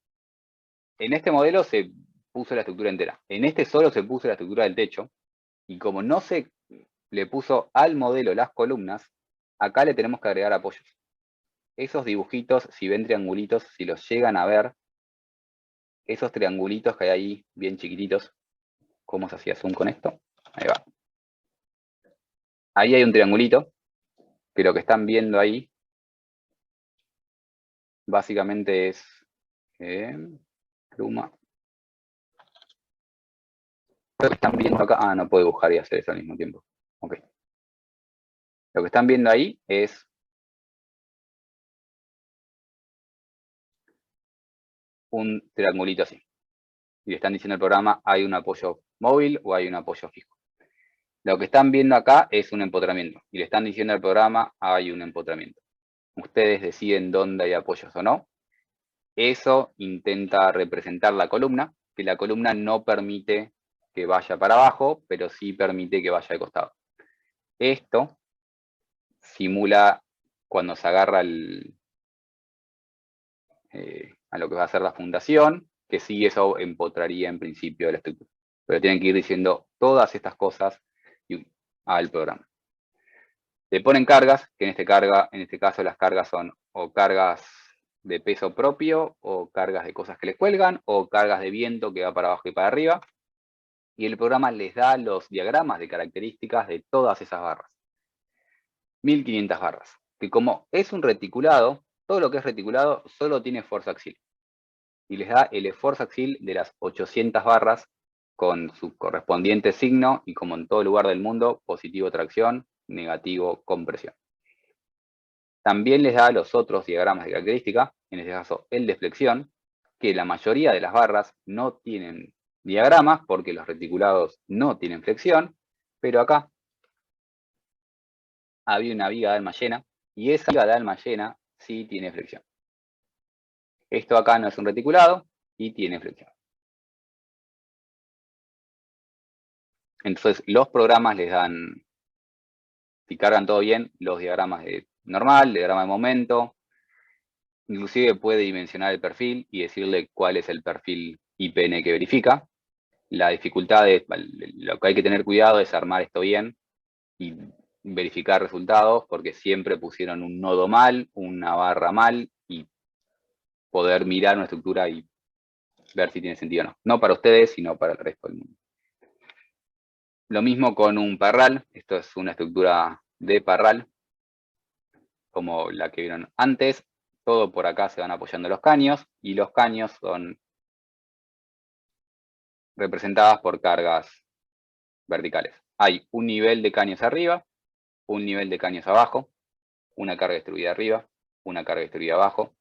en este modelo se puso la estructura entera. En este solo se puso la estructura del techo. Y como no se le puso al modelo las columnas, acá le tenemos que agregar apoyos. Esos dibujitos, si ven triangulitos, si los llegan a ver, esos triangulitos que hay ahí, bien chiquititos, ¿cómo se hacía zoom con esto? Ahí va. Ahí hay un triangulito, que lo que están viendo ahí, básicamente es pluma. Lo que están viendo acá, no puedo dibujar y hacer eso al mismo tiempo. Ok. Lo que están viendo ahí es un triangulito así. Y le están diciendo al programa, hay un apoyo móvil o hay un apoyo fijo. Lo que están viendo acá es un empotramiento. Y le están diciendo al programa, hay un empotramiento. Ustedes deciden dónde hay apoyos o no. Eso intenta representar la columna, que la columna no permite que vaya para abajo, pero sí permite que vaya de costado. Esto simula cuando se agarra a lo que va a ser la fundación, que sí eso empotraría en principio la estructura. Pero tienen que ir diciendo todas estas cosas al programa. Le ponen cargas, que en este caso las cargas son o cargas de peso propio, o cargas de cosas que les cuelgan, o cargas de viento que va para abajo y para arriba. Y el programa les da los diagramas de características de todas esas barras. 1500 barras. Que como es un reticulado, todo lo que es reticulado solo tiene fuerza axial. Y les da el esfuerzo axial de las 800 barras con su correspondiente signo y como en todo lugar del mundo, positivo tracción, negativo compresión. También les da los otros diagramas de característica, en este caso el de flexión, que la mayoría de las barras no tienen diagramas porque los reticulados no tienen flexión, pero acá había una viga de alma llena y esa viga de alma llena sí tiene flexión. Esto acá no es un reticulado y tiene flexión. Entonces los programas les dan, si cargan todo bien, los diagramas de normal, diagrama de momento, inclusive puede dimensionar el perfil y decirle cuál es el perfil IPN que verifica. La dificultad es, lo que hay que tener cuidado es armar esto bien y verificar resultados, porque siempre pusieron un nodo mal, una barra mal, y poder mirar una estructura y ver si tiene sentido o no. No para ustedes, sino para el resto del mundo. Lo mismo con un parral. Esto es una estructura de parral, como la que vieron antes. Todo por acá se van apoyando los caños, y los caños son representadas por cargas verticales. Hay un nivel de caños arriba, un nivel de caños abajo, una carga distribuida arriba, una carga distribuida abajo.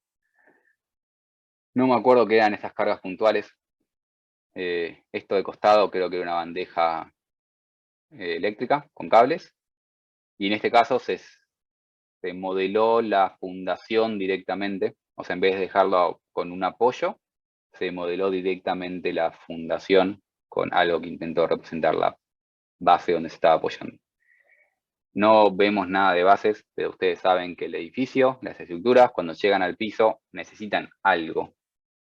No me acuerdo qué eran estas cargas puntuales. Esto de costado creo que era una bandeja eléctrica con cables. Y en este caso se modeló la fundación directamente. O sea, en vez de dejarlo con un apoyo, se modeló directamente la fundación con algo que intentó representar la base donde se estaba apoyando. No vemos nada de bases, pero ustedes saben que el edificio, las estructuras, cuando llegan al piso, necesitan algo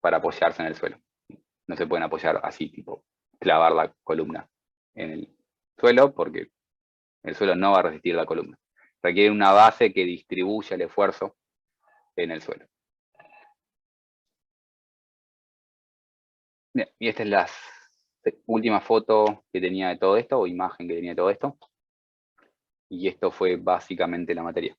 para apoyarse en el suelo. No se pueden apoyar así, tipo clavar la columna en el suelo, porque el suelo no va a resistir la columna. Requiere una base que distribuya el esfuerzo en el suelo. Bien, y esta es la última foto que tenía de todo esto, o imagen que tenía de todo esto. Y esto fue básicamente la materia.